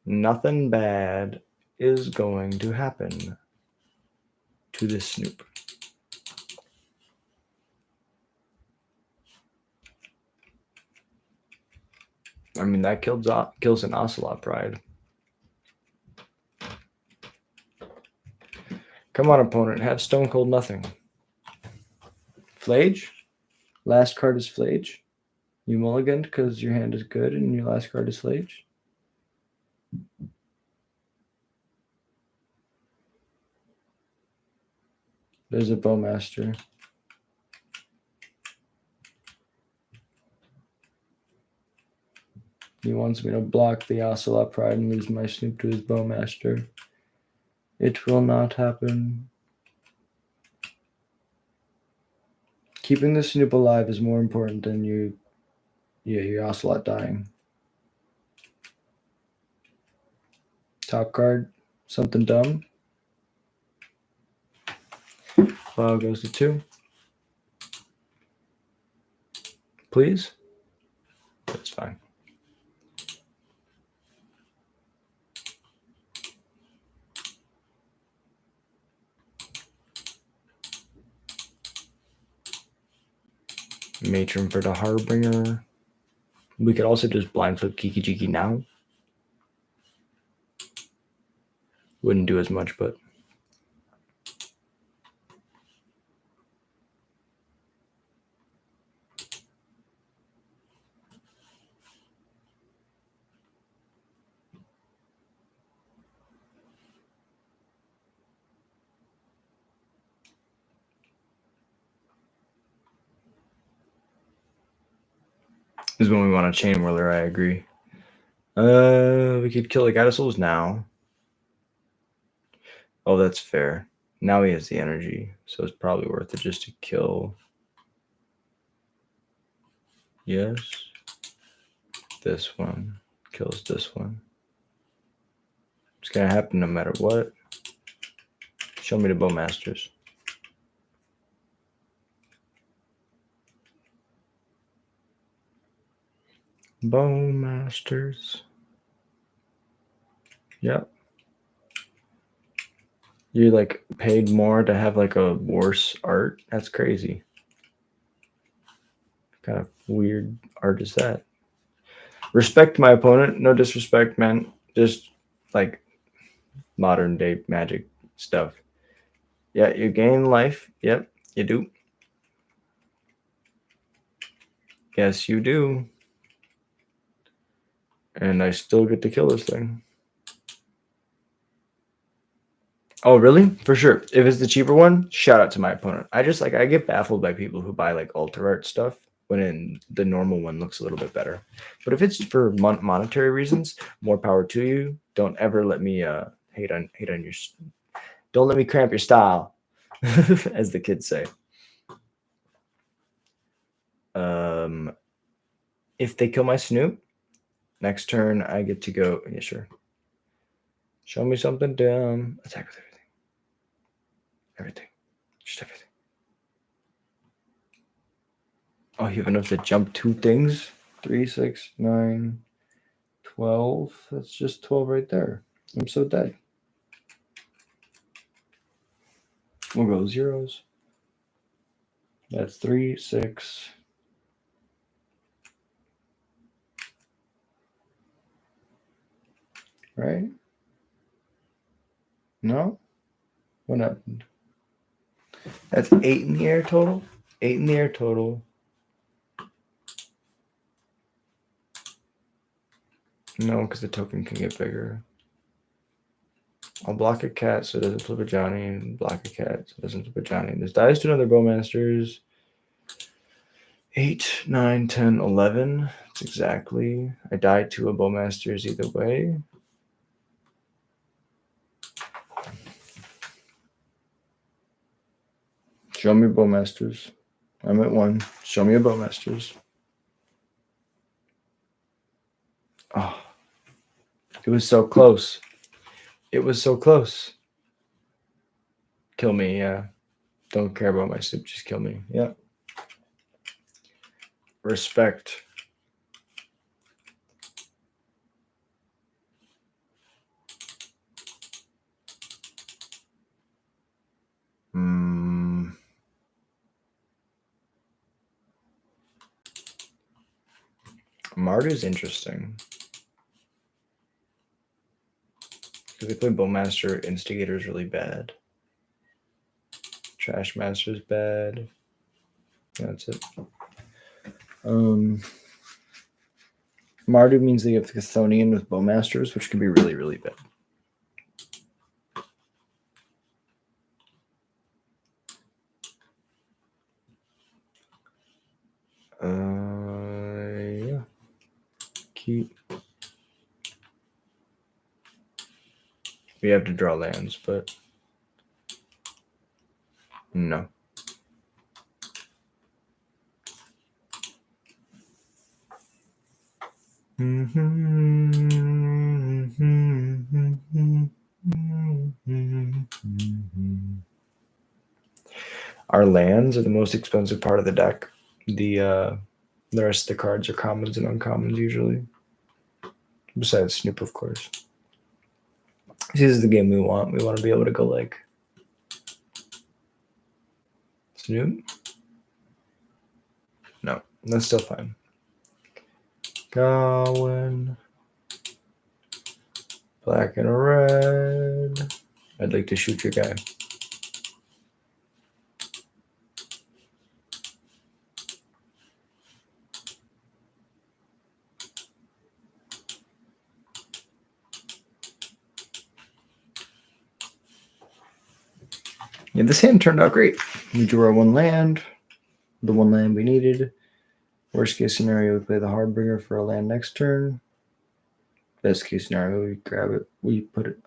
Nothing bad is going to happen to this Snoop. I mean, that kills an Ocelot Pride. Come on, opponent. Have Stone Cold nothing. Flage? Last card is Flage. You mulliganed because your hand is good and your last card is Flage. There's a Bowmaster. He wants me to block the Ocelot Pride and lose my Snoop to his Bowmaster. It will not happen. Keeping the Snoop alive is more important than your Ocelot dying. Top card, something dumb. File goes to 2. Please? That's fine. Matron for the Harbinger. We could also just blind flip Kiki Jiki now. Wouldn't do as much, but this is when we want a Chain Whirler, I agree. We could kill the God of Souls now. Oh, that's fair. Now he has the energy, so it's probably worth it just to kill. Yes. This one kills this one. It's gonna happen no matter what. Show me the Bowmasters. Bowmasters. Yep. You like paid more to have like a worse art? That's crazy. What kind of weird art is that? Respect my opponent. No disrespect, man. Just like modern day Magic stuff. Yeah, you gain life. Yep, you do. Yes, you do. And I still get to kill this thing. Oh, really? For sure. If it's the cheaper one, shout out to my opponent. I get baffled by people who buy like Alter Art stuff when in the normal one looks a little bit better. But if it's for monetary reasons, more power to you. Don't ever let me hate on your. Don't let me cramp your style, as the kids say. If they kill my Snoop, next turn I get to go. Yeah, sure. Show me something dumb. Attack with everything. Everything. Just everything. Oh, you have enough to jump 2 things? 3, 6, 9, 12. That's just 12 right there. I'm so dead. We'll go zeros. That's 3, 6. Right? No? What happened? That's 8 in the air total? 8 in the air total. No, because the token can get bigger. I'll block a cat so it doesn't flip a Johnny, and block a cat so it doesn't flip a Johnny. This dies to another Bowmasters. 8, 9, 10, 11. That's exactly. I died to a Bowmasters either way. Show me Bowmasters. I'm at 1. Show me a Bowmasters. Oh, it was so close. It was so close. Kill me, yeah. Don't care about my soup, just kill me. Yeah. Respect. Mardu's interesting. Because they play Bowmaster, Instigator's really bad. Trash Master's bad. That's it. Mardu means they have Chthonian with Bowmasters, which can be really, really bad. Yeah. Keep. We have to draw lands, but no. Our lands are the most expensive part of the deck. The rest of the cards are commons and uncommons usually. Besides Snoop, of course. This is the game we want. We want to be able to go like Snoop. No, that's still fine. Goblin. Black and red. I'd like to shoot your guy. Yeah, this hand turned out great. We drew our one land, the one land we needed. Worst case scenario, we play the Hardbringer for a land next turn. Best case scenario, we grab it. We put it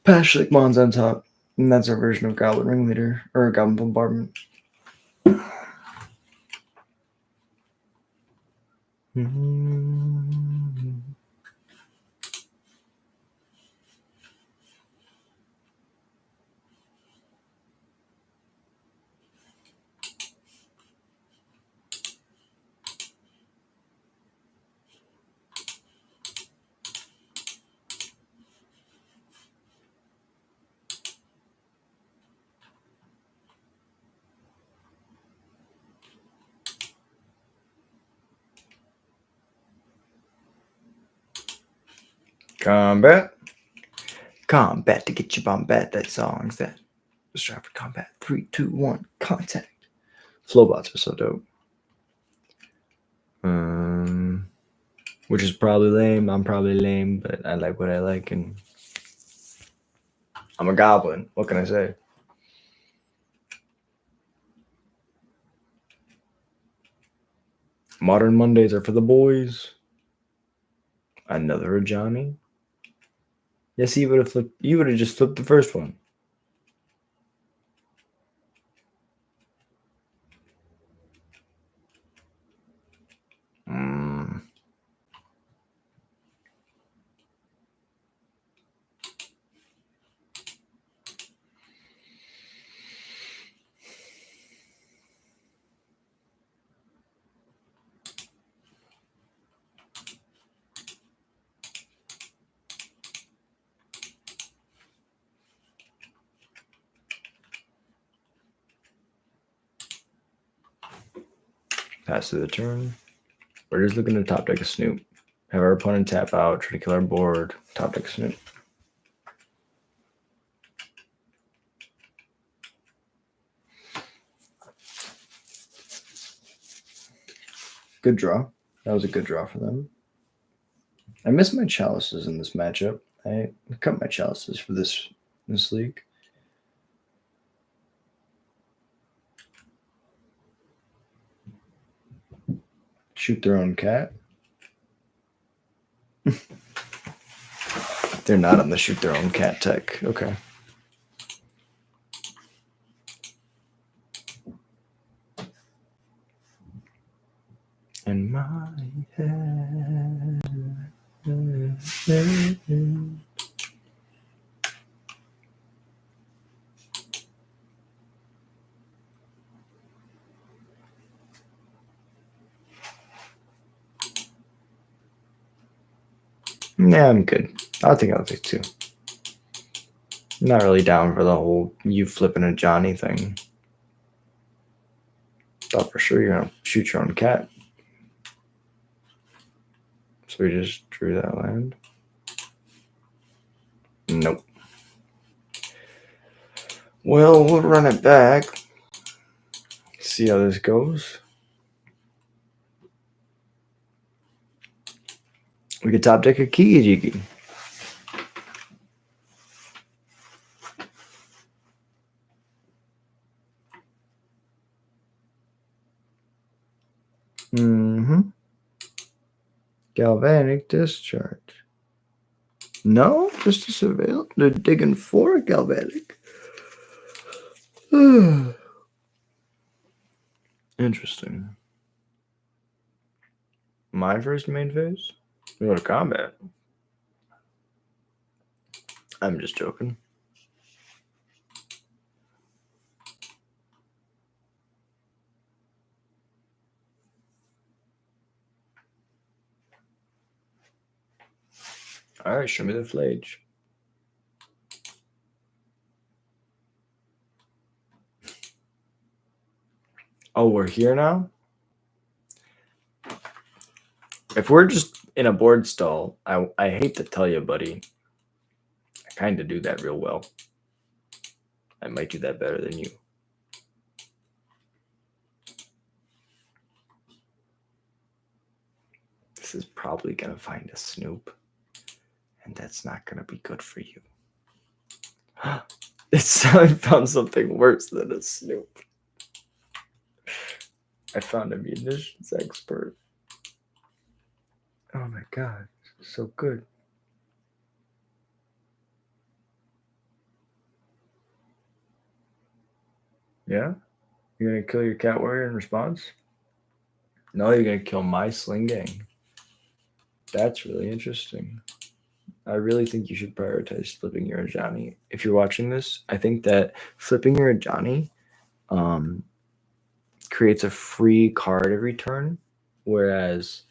Pashlik Mons on top. And that's our version of Goblin Ringleader or Goblin Bombardment. Combat. Combat to get you bombat. That song's that. Strive for combat. 3, 2, 1. Contact. Flowbots are so dope. Which is probably lame. I'm probably lame, but I like what I like, and I'm a goblin. What can I say? Modern Mondays are for the boys. Another Johnny. Yes, you would have flipped. You would have just flipped the first one. Pass to the turn. We're just looking to top deck a Snoop. Have our opponent tap out, try to kill our board, top deck Snoop. Good draw. That was a good draw for them. I miss my chalices in this matchup. I cut my chalices for this league. Shoot their own cat. They're not on the shoot their own cat tech. Okay. In my head. Yeah, I'm good. I think I'll take 2. Not really down for the whole you flipping a Johnny thing. Thought for sure you're gonna shoot your own cat. So we just drew that land. Nope. Well, we'll run it back. See how this goes. We could top deck a Kiki. Galvanic discharge. No, just a surveil. They're digging for a galvanic. Interesting. My first main phase? We go to combat. I'm just joking. All right, show me the flage. Oh, we're here now? If we're just in a board stall, I hate to tell you, buddy, I kind of do that real well. I might do that better than you. This is probably going to find a snoop, and that's not going to be good for you. I found something worse than a snoop. I found a munitions expert. Oh my god, so good. Yeah? You're gonna kill your cat warrior in response? No, you're gonna kill my sling gang. That's really interesting. I really think you should prioritize flipping your Ajani. If you're watching this, I think that flipping your Ajani creates a free card every turn, whereas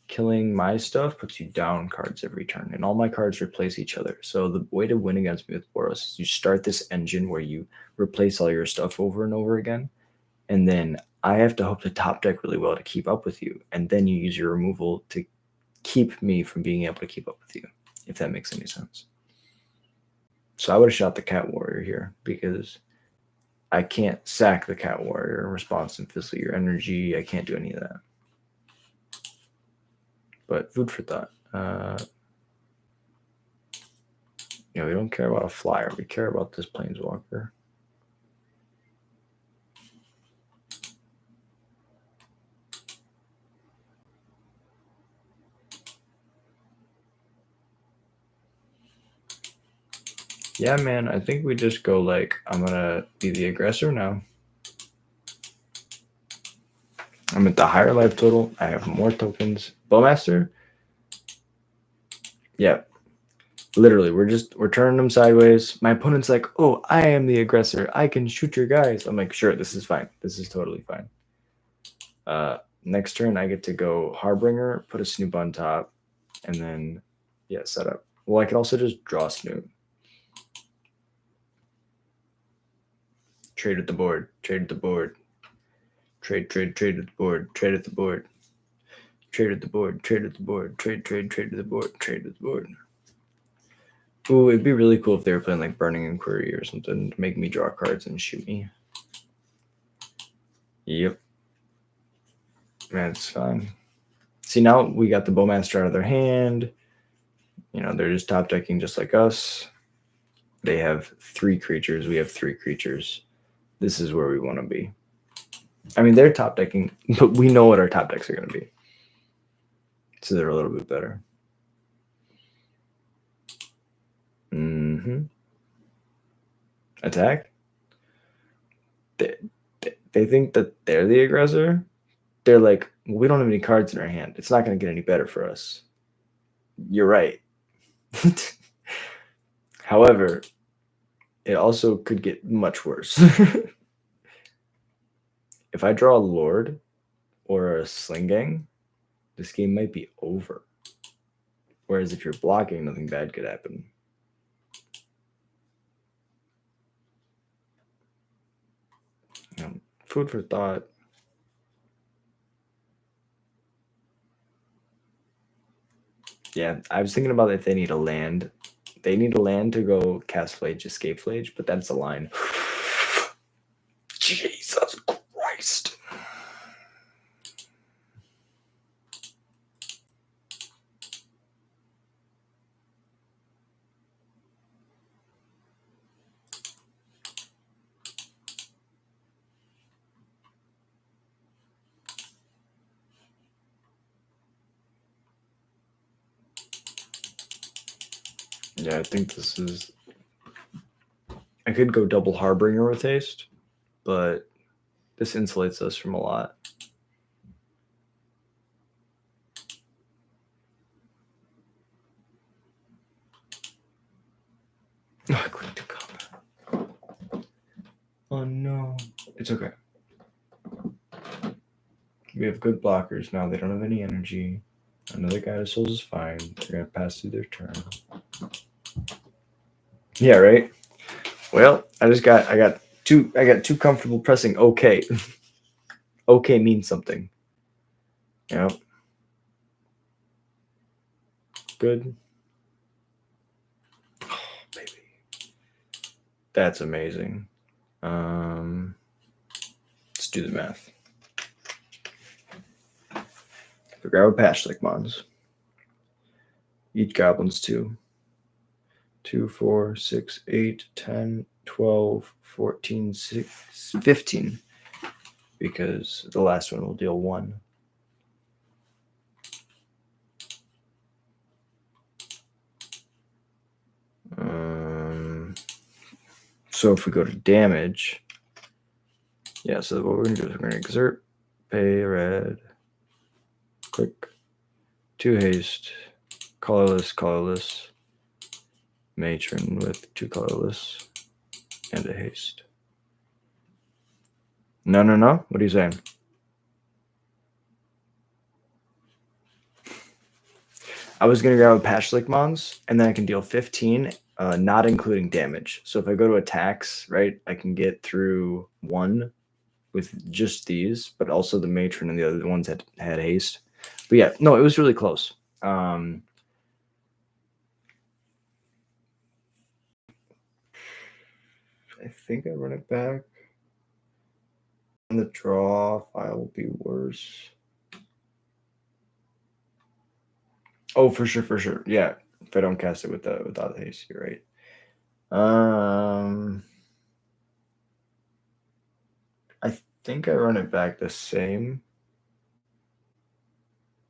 killing my stuff puts you down cards every turn, and all my cards replace each other. So the way to win against me with Boros is you start this engine where you replace all your stuff over and over again, and then I have to hope to top deck really well to keep up with you, and then you use your removal to keep me from being able to keep up with you, if that makes any sense. So I would have shot the cat warrior here because I can't sack the cat warrior in response and fizzle your energy. I can't do any of that. But food for thought. We don't care about a flyer. We care about this planeswalker. Yeah, man, I think we just go like, I'm going to be the aggressor now. I'm at the higher life total. I have more tokens. Bowmaster? Yep. Literally, we're turning them sideways. My opponent's like, oh, I am the aggressor. I can shoot your guys. I'm like, sure, this is fine. This is totally fine. Next turn, I get to go Harbinger, put a Snoop on top, and then, yeah, set up. Well, I could also just draw Snoop. Trade at the board. Trade at the board. Trade at the board. Trade at the board. Trade at the board. Trade at the board. Trade at the board. Trade at the board. Ooh, it'd be really cool if they were playing like Burning Inquiry or something to make me draw cards and shoot me. Yep. That's fine. See, now we got the Bowmaster out of their hand. They're just top decking just like us. They have 3 creatures. We have 3 creatures. This is where we want to be. I mean, they're top decking, but we know what our top decks are going to be. So they're a little bit better. Attack? They think that they're the aggressor. They're like, well, we don't have any cards in our hand. It's not going to get any better for us. You're right. However, it also could get much worse. If I draw a Lord or a Sling Gang, this game might be over. Whereas if you're blocking, nothing bad could happen. Food for thought. Yeah, I was thinking about if they need a land. They need a land to go cast Flage, escape Flage, but that's a line. Jesus Christ. Yeah, I think this is... I could go double Harbinger with haste, but this insulates us from a lot. Oh, I clicked to combat. Oh no. It's okay. We have good blockers now. They don't have any energy. Another guy to souls is fine. They're gonna pass through their turn. Yeah, right. Well, I got too comfortable pressing OK. okay means something. Yep. Good. Oh, baby. That's amazing. Let's do the math. Figure out Pashlik mons. Each goblin's 2. 2, 4, 6, 8, 10, 12, 14, 15. Because the last one will deal 1. So if we go to damage, yeah, so what we're going to do is we're going to exert, pay red, click, 2 haste, colorless, matron with 2 colorless, and a haste. No. What are you saying? I was going to grab a Pashlik mons, and then I can deal 15, not including damage. So if I go to attacks, right, I can get through 1 with just these, but also the matron and the other ones had haste. But yeah, no, it was really close. I think I run it back. And the draw file will be worse. Oh, for sure. Yeah, if I don't cast it without haste, you're right. I think I run it back the same.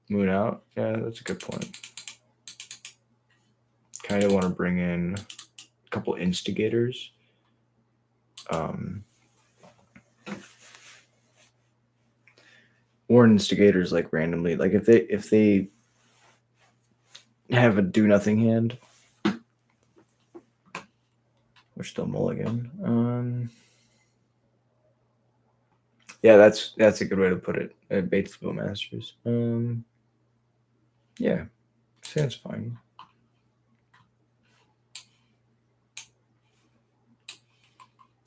Moon out. Yeah, that's a good point. Kind of want to bring in a couple instigators. Or instigators like randomly, like if they have a do nothing hand, which they'll mulligan. Yeah, that's a good way to put it. Bates Bowmasters. Yeah, sounds fine.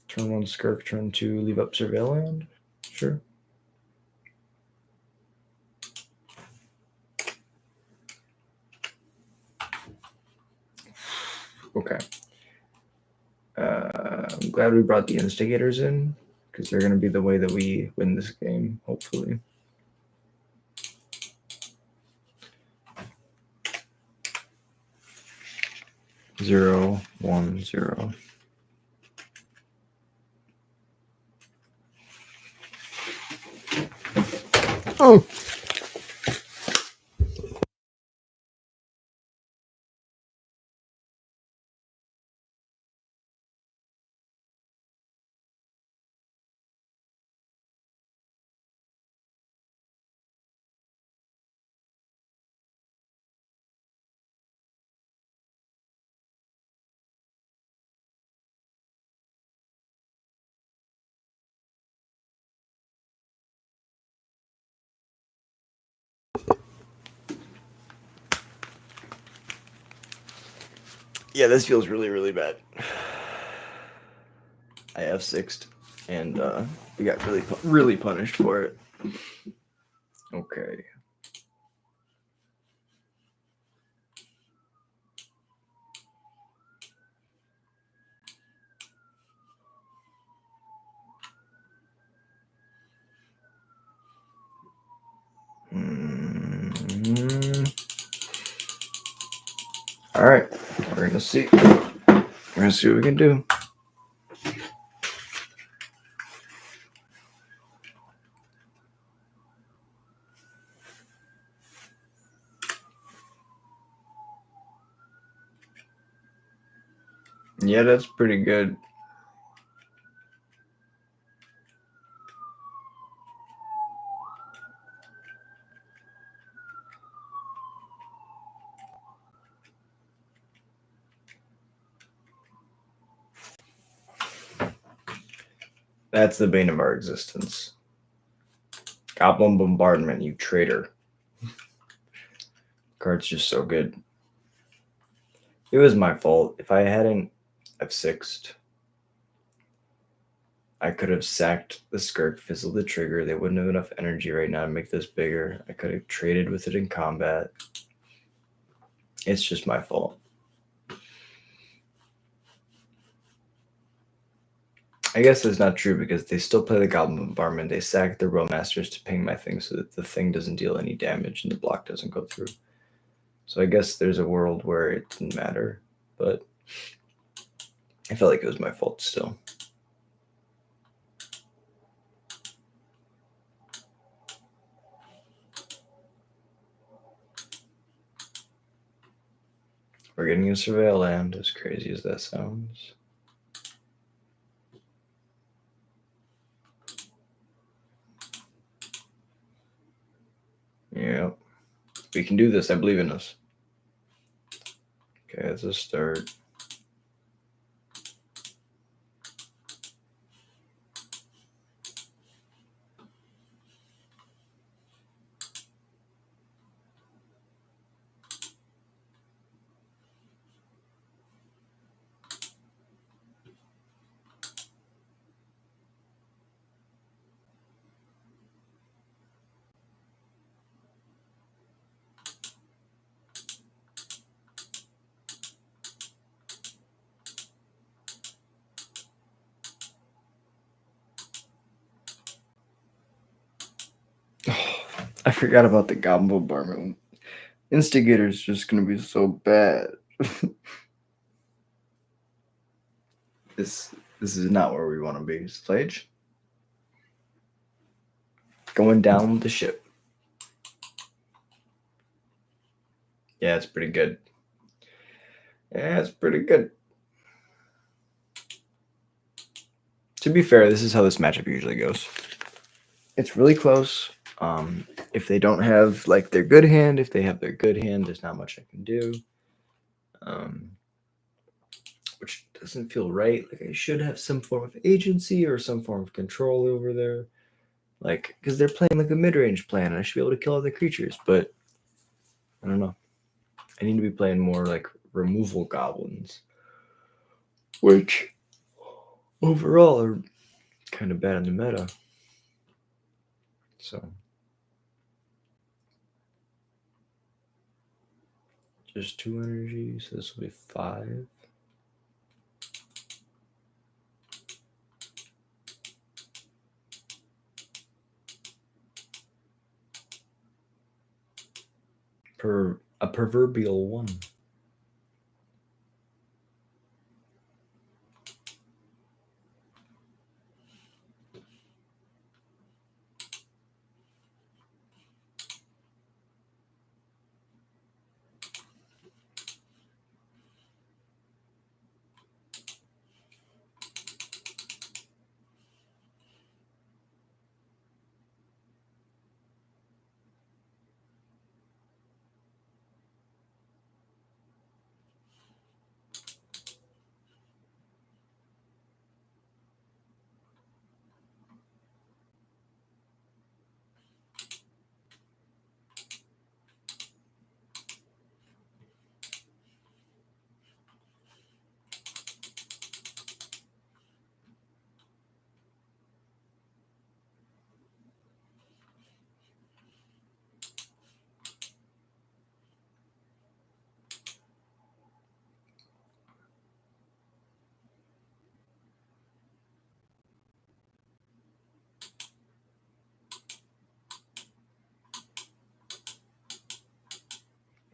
Turn 1 Skirk, turn 2 leave up Surveilland. Sure. Okay. I'm glad we brought the instigators in because they're going to be the way that we win this game, hopefully. Zero, 1, 0. Oh. Yeah, this feels really, really bad. I F6'd, and we got really punished for it. Okay. All right, we're gonna see. We're gonna see what we can do. Yeah, that's pretty good. That's the bane of our existence. Goblin Bombardment, you traitor. Card's just so good. It was my fault. If I hadn't F6'd, I could have sacked the Skirk, fizzled the trigger. They wouldn't have enough energy right now to make this bigger. I could have traded with it in combat. It's just my fault. I guess that's not true because they still play the Goblin Bombardment. They sack the Rollmasters to ping my thing so that the thing doesn't deal any damage and the block doesn't go through. So I guess there's a world where it didn't matter, but I felt like it was my fault still. We're getting a surveil land, as crazy as that sounds. Yeah, we can do this. I believe in us. Okay, that's a start. Oh, I forgot about the Goblin Bombardment. Instigator's just gonna be so bad. This is not where we want to be. Slage. Going down with the ship. Yeah, it's pretty good. Yeah, it's pretty good. To be fair, this is how this matchup usually goes. It's really close. If they don't have like their good hand, if they have their good hand, there's not much I can do. Which doesn't feel right. Like I should have some form of agency or some form of control over there. Like, because they're playing like a mid-range plan, and I should be able to kill other creatures, but I don't know. I need to be playing more like removal goblins, which overall are kind of bad in the meta. So just 2 energy, so this will be 5. Per a proverbial 1.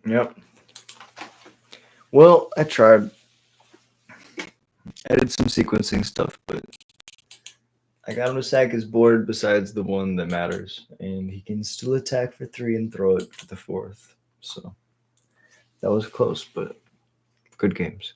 Yep. Well, I tried. I did some sequencing stuff, but I got him to sack his board besides the one that matters, and he can still attack for 3 and throw it for the 4th. So that was close, but good games.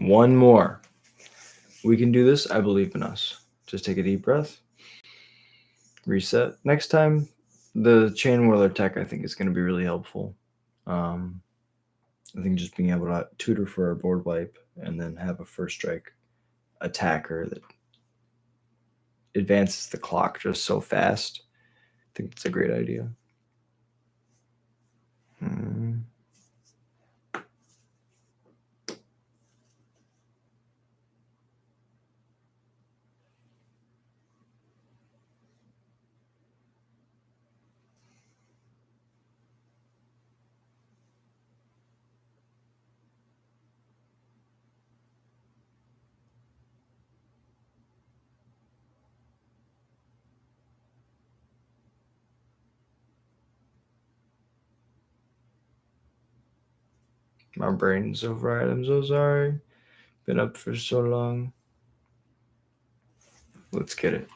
One more. We can do this. I believe in us. Just take a deep breath. reset. Next time, the chain whirler tech I think is going to be really helpful. I think just being able to tutor for a board wipe and then have a first strike attacker that advances the clock just so fast. I think it's a great idea. My brain's override. I'm so sorry. Been up for so long. Let's get it.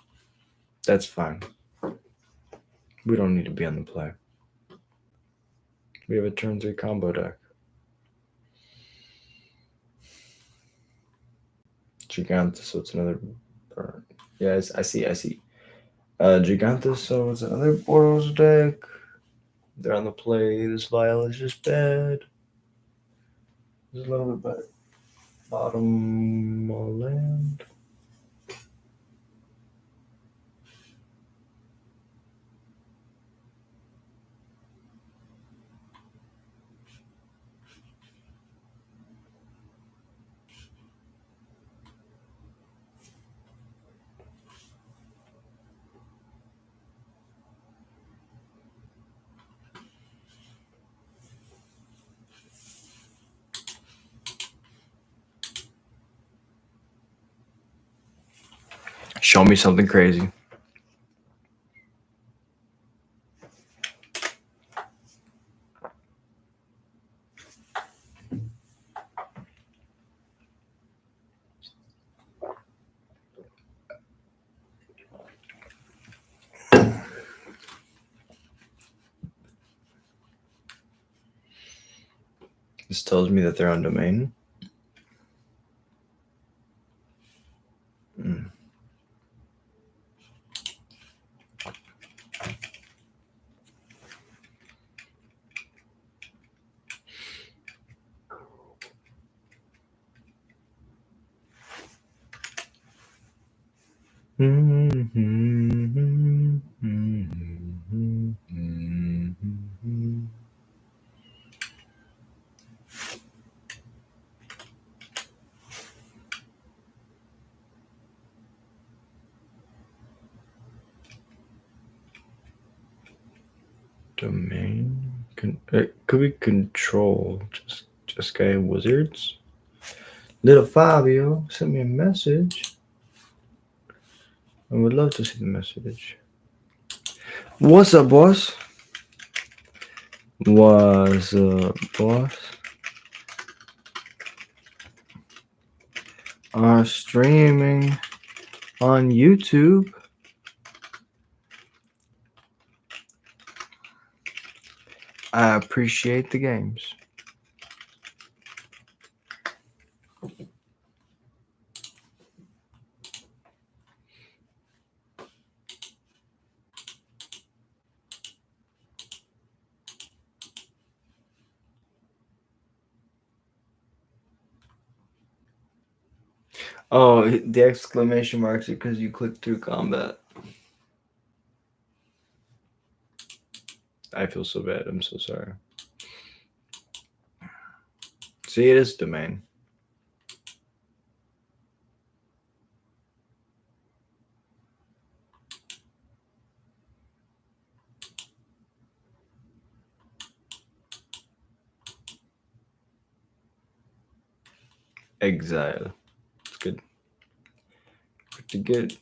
That's fine. We don't need to be on the play. We have a turn 3 combo deck. Gigantus, so it's another burn. Yes, I see. Gigantus, so it's another Boros deck. They're on the play. This vial is just bad. There's a little bit better. Bottom land. Show me something crazy. This tells me that they're on domain. Domain. It could be control. Just guy wizards. Little Fabio sent me a message. I would love to see the message. What's up, boss? What's up, boss? Are streaming on YouTube. I appreciate the games. Oh, the exclamation marks are because you clicked through combat. I feel so bad. I'm so sorry. See, it is domain. Exile. It's good. Pretty good.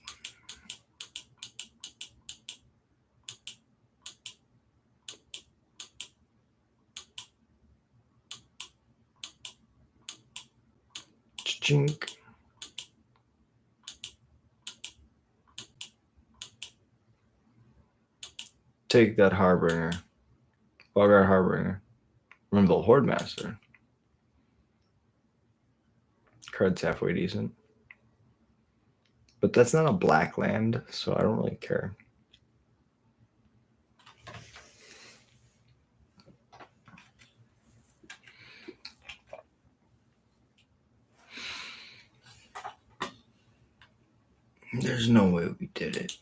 Chink. Take that Harbinger. Bogart Harbinger. Remember the Horde Master. Card's halfway decent. But that's not a black land, so I don't really care. There's no way we did it.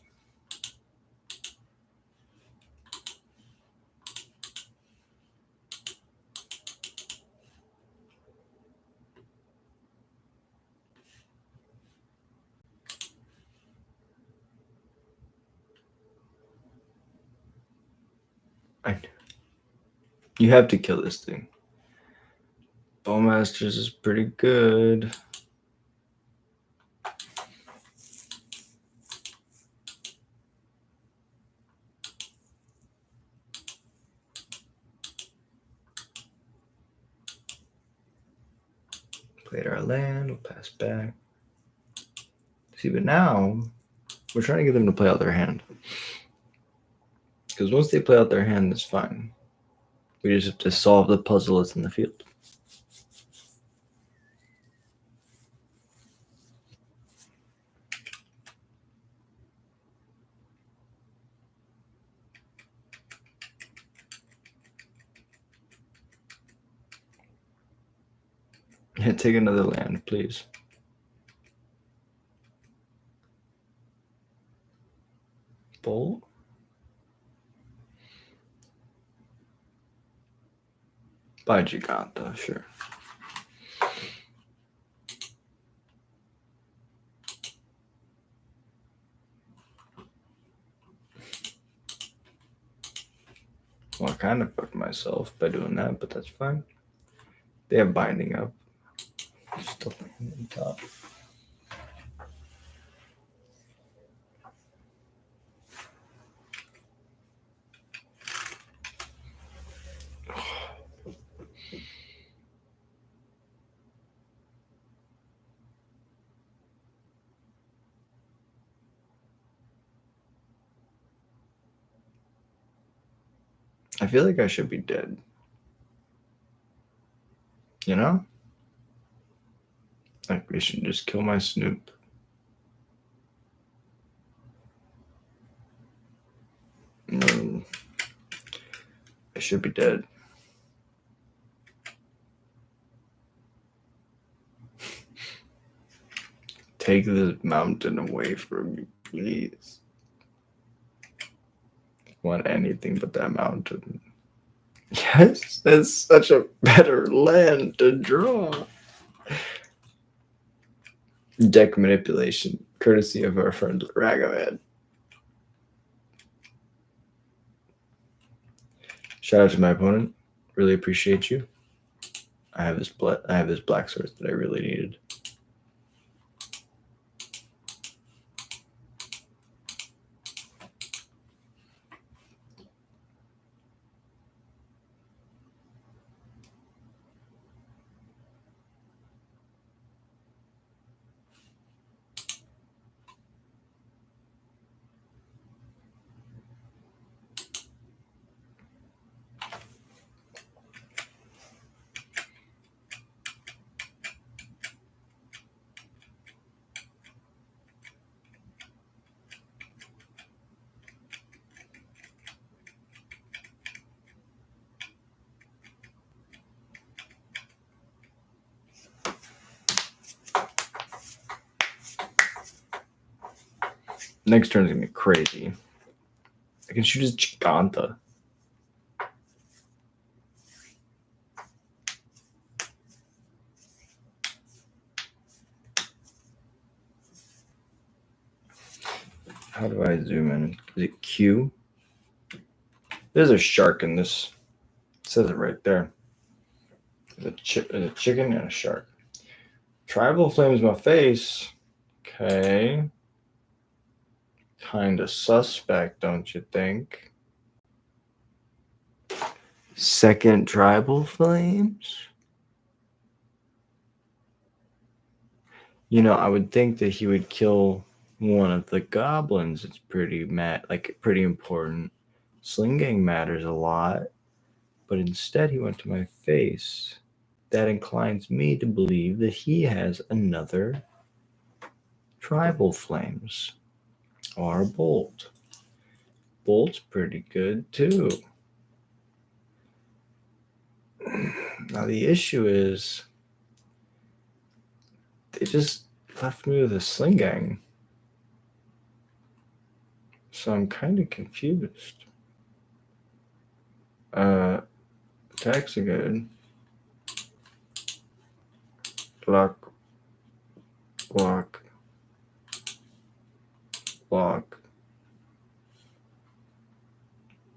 You have to kill this thing. Bowmasters is pretty good. Played our land, we'll pass back. See, but now we're trying to get them to play out their hand. Because once they play out their hand, that's fine. We just have to solve the puzzle that's in the field. Yeah, take another land, please. Bolt? By Giganta, sure. Well, I kind of fucked myself by doing that, but that's fine. They have binding up. Still on top. I feel like I should be dead. You know? Like we should just kill my Snoop. I should be dead. Take this mountain away from me, please. I want anything but that mountain. Yes, that's such a better land to draw. Deck manipulation, courtesy of our friend Ragohead. Shout out to my opponent. Really appreciate you. I have this black source that I really needed. Next turn is gonna be crazy. I can shoot his Giganta. How do I zoom in? Is it Q? There's a shark in this. It says it right there. There's a chicken and a shark. Tribal Flames my face. Okay. Kind of suspect, don't you think? Second Tribal Flames? You know, I would think that he would kill one of the goblins. It's pretty pretty important. Sling Gang matters a lot. But instead he went to my face. That inclines me to believe that he has another Tribal Flames. Or Bolt. Bolt's pretty good too. Now the issue is they just left me with a Sling Gang. So I'm kind of confused. Attacks are good. Block. Block. Block.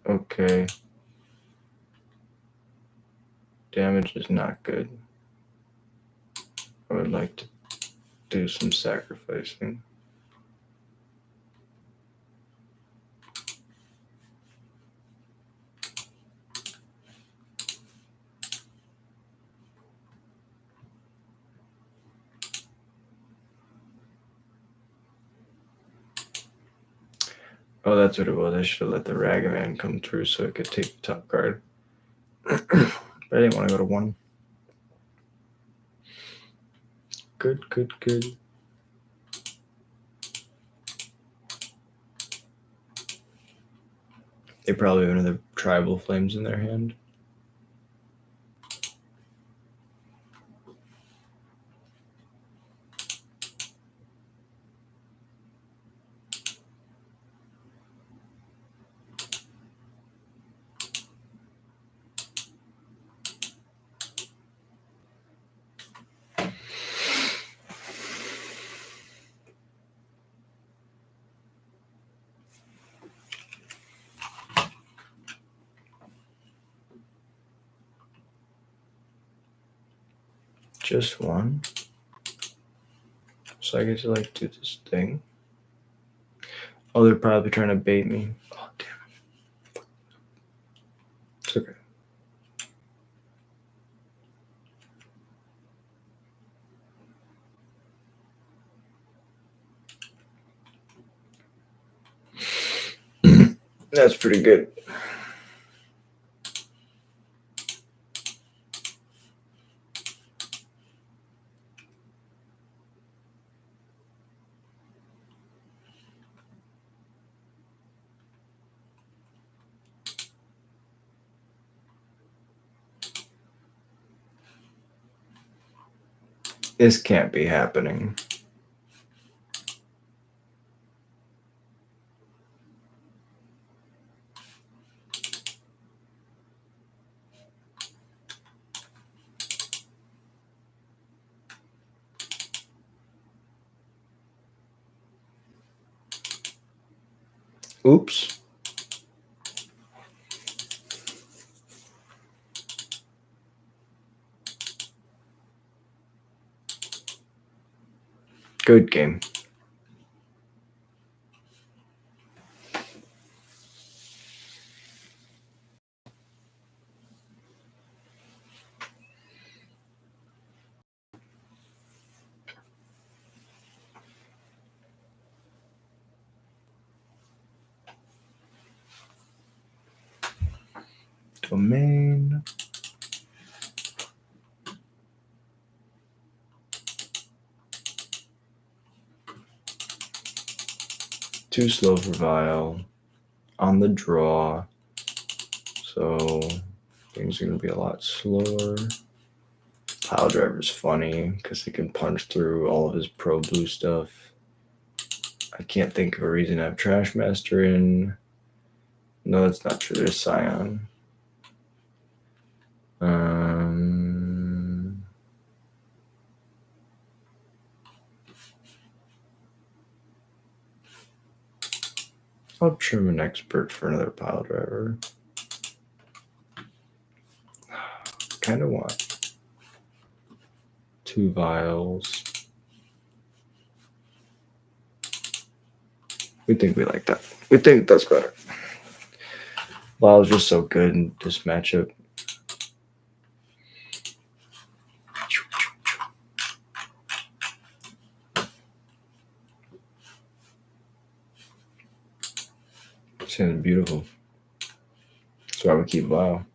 Okay. Damage is not good. I would like to do some sacrificing. Oh, that's what it was. I should have let the Ragavan come through so I could take the top card. But I didn't want to go to 1. Good, good, good. They probably have another Tribal Flames in their hand. Just 1. So I get to like do this thing. Oh, they're probably trying to bait me. Oh, damn it. It's okay. That's pretty good. This can't be happening. Oops. Good game. Domain. Too slow for Vile. On the draw. So things are going to be a lot slower. Pile Driver's funny because he can punch through all of his pro blue stuff. I can't think of a reason to have Trash Master in. No, that's not true. There's Scion. I'll trim an Expert for another Pile Driver. Kind of want 2 Vials. We think we like that. We think that's better. Vial's just so good in this matchup. Sounds beautiful. That's why we keep Vial.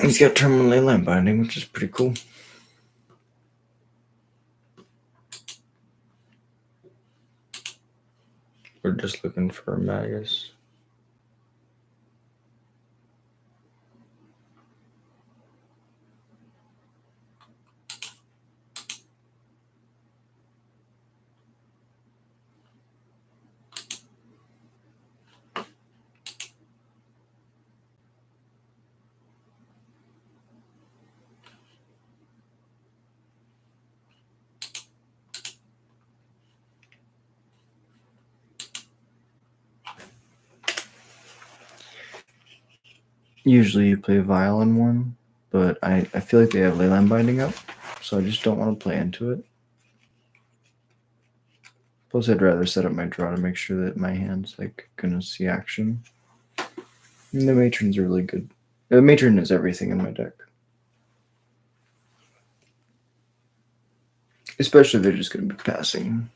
He's got terminal leyline binding, which is pretty cool. We're just looking for a Magus. Usually you play Violin one, but I feel like they have Leyline Binding up, so I just don't want to play into it. Plus, I'd rather set up my draw to make sure that my hand's like gonna see action. And the Matron's are really good. The Matron is everything in my deck. Especially if they're just gonna be passing.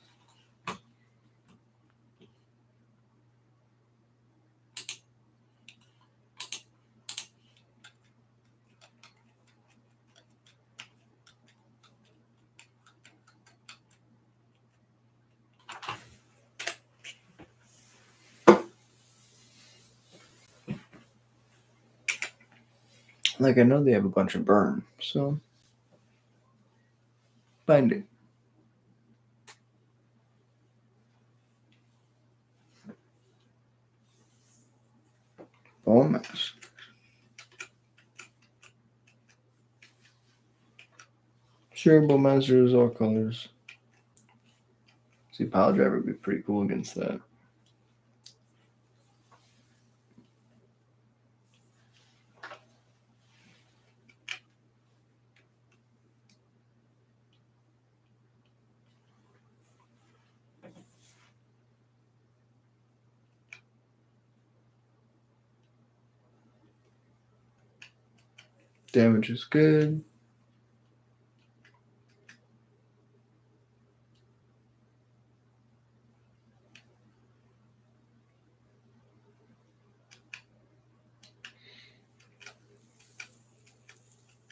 Like, I know they have a bunch of burn, so. Binding. Bone Mask. Sure, Bowmaster is all colors. See, Pile Driver would be pretty cool against that. Damage is good.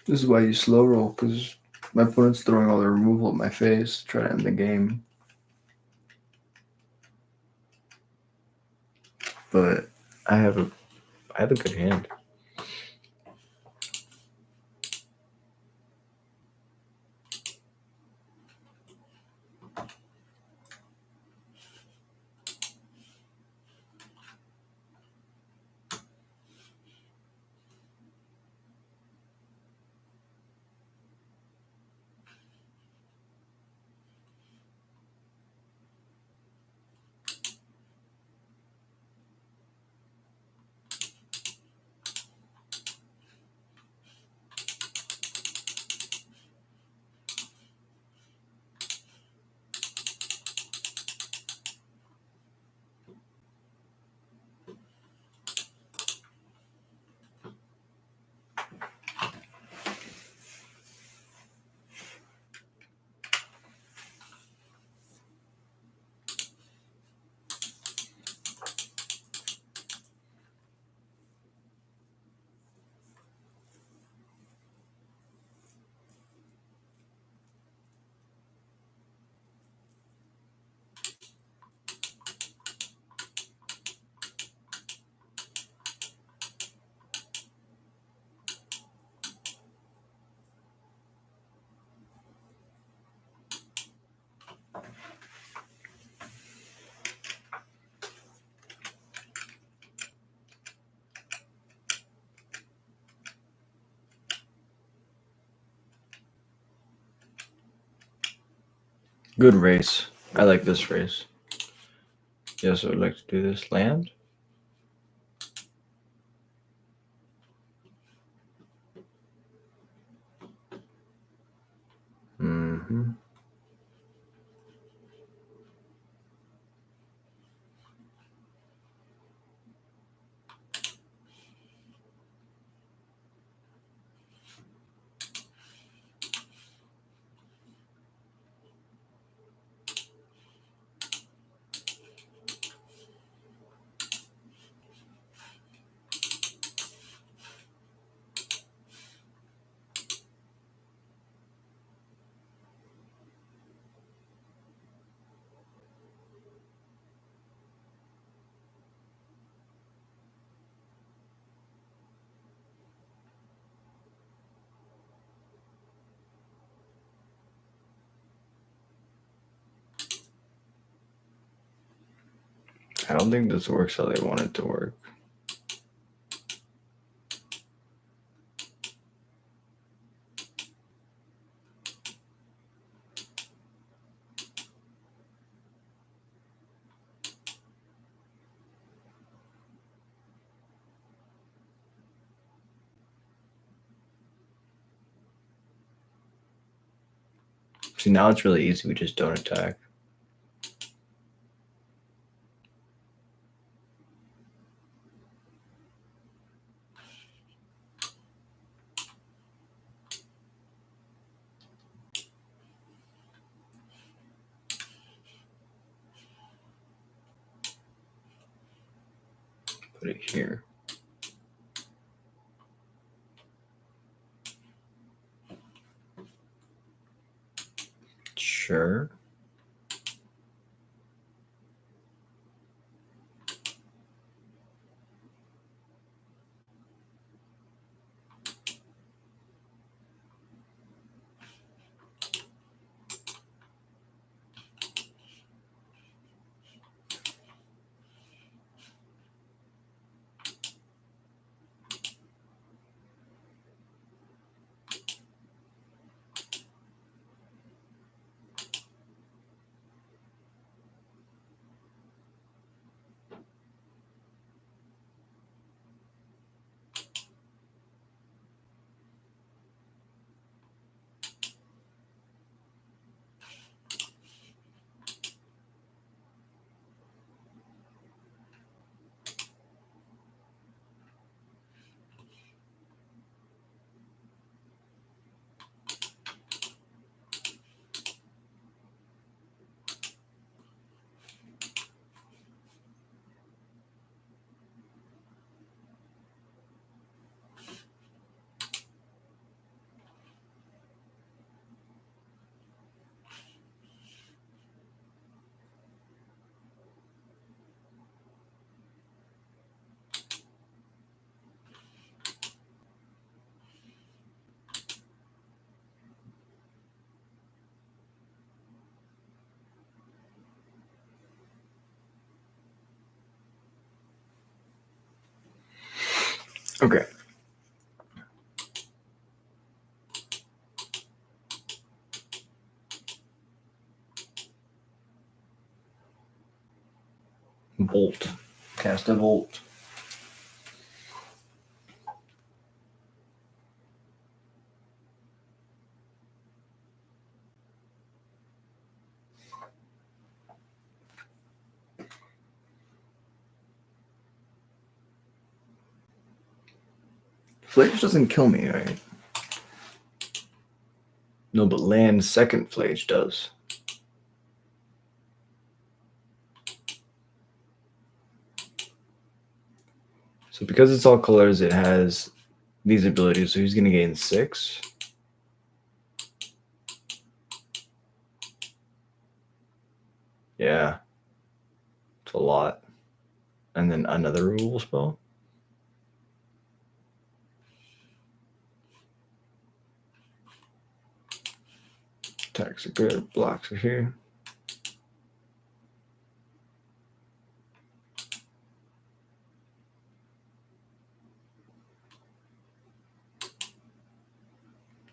This is why you slow roll, because my opponent's throwing all the removal at my face to try to end the game. But I have a good hand. Good race. I like this race. Yes, I would like to do this. Land? Mm-hmm. I don't think this works how they want it to work. See, now it's really easy. We just don't attack. Put it here. Sure. Okay. Bolt. Cast a bolt. Flage doesn't kill me, right? No, but land second Flage does. So because it's all colors, it has these abilities. So he's going to gain 6. Yeah. It's a lot. And then another removal spell. Attacks are good. Blocks are here.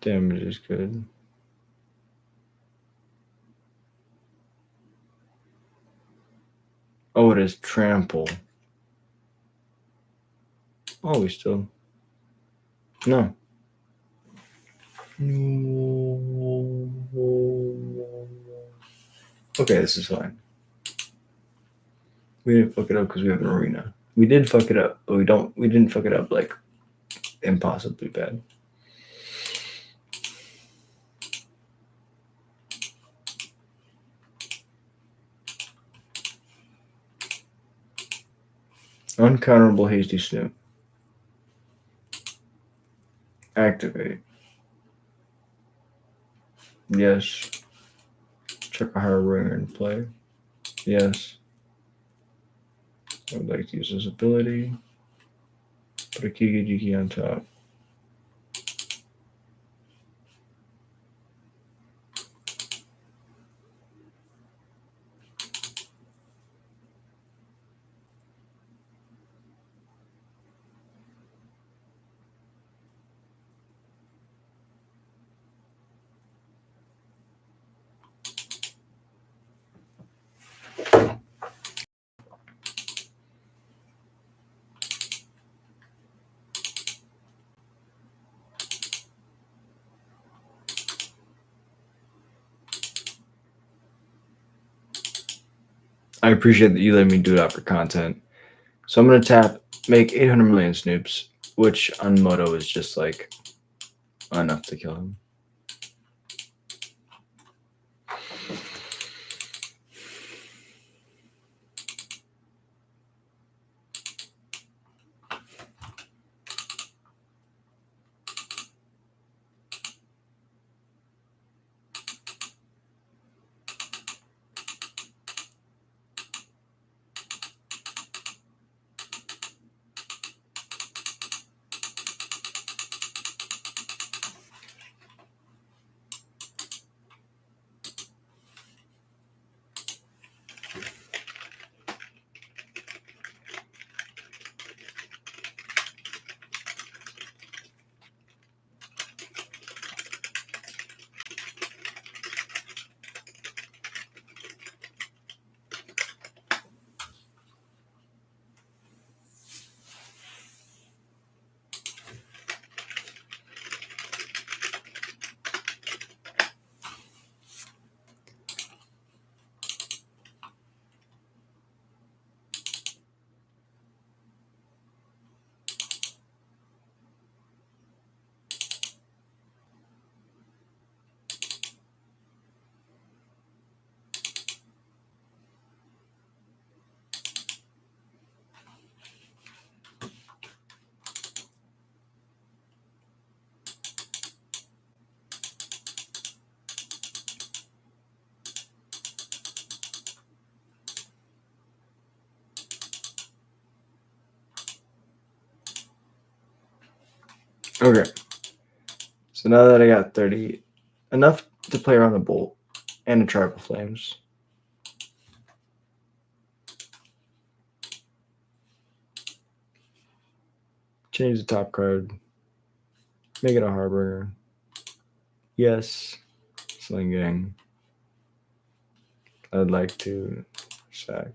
Damage is good. Oh, it is trample. Oh, we still. No. Okay, this is fine. We didn't fuck it up because we have an arena. We did fuck it up, but we didn't fuck it up like impossibly bad. Uncounterable hasty snoop. Activate. Yes. Check a higher ringer in play. Yes. I would like to use this ability. Put a Kiki on top. I appreciate that you let me do it out for content. So I'm gonna tap make 800 million snoops, which on Moto is just like enough to kill him. Okay. So now that I got 30, enough to play around the bolt and a tribal flames. Change the top card. Make it a Harbinger. Yes. Sling Gang. I'd like to sack.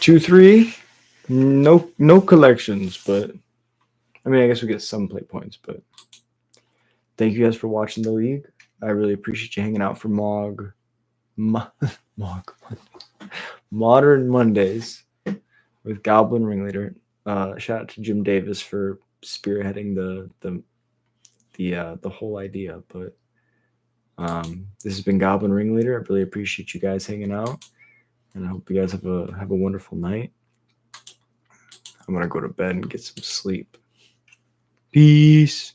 Two, three. No collections, but I mean, I guess we get some play points, but thank you guys for watching the league. I really appreciate you hanging out for Modern Mondays with Goblin Ringleader. Shout out to Jim Davis for spearheading the whole idea. But this has been Goblin Ringleader. I really appreciate you guys hanging out, and I hope you guys have a wonderful night. I'm gonna go to bed and get some sleep. Peace.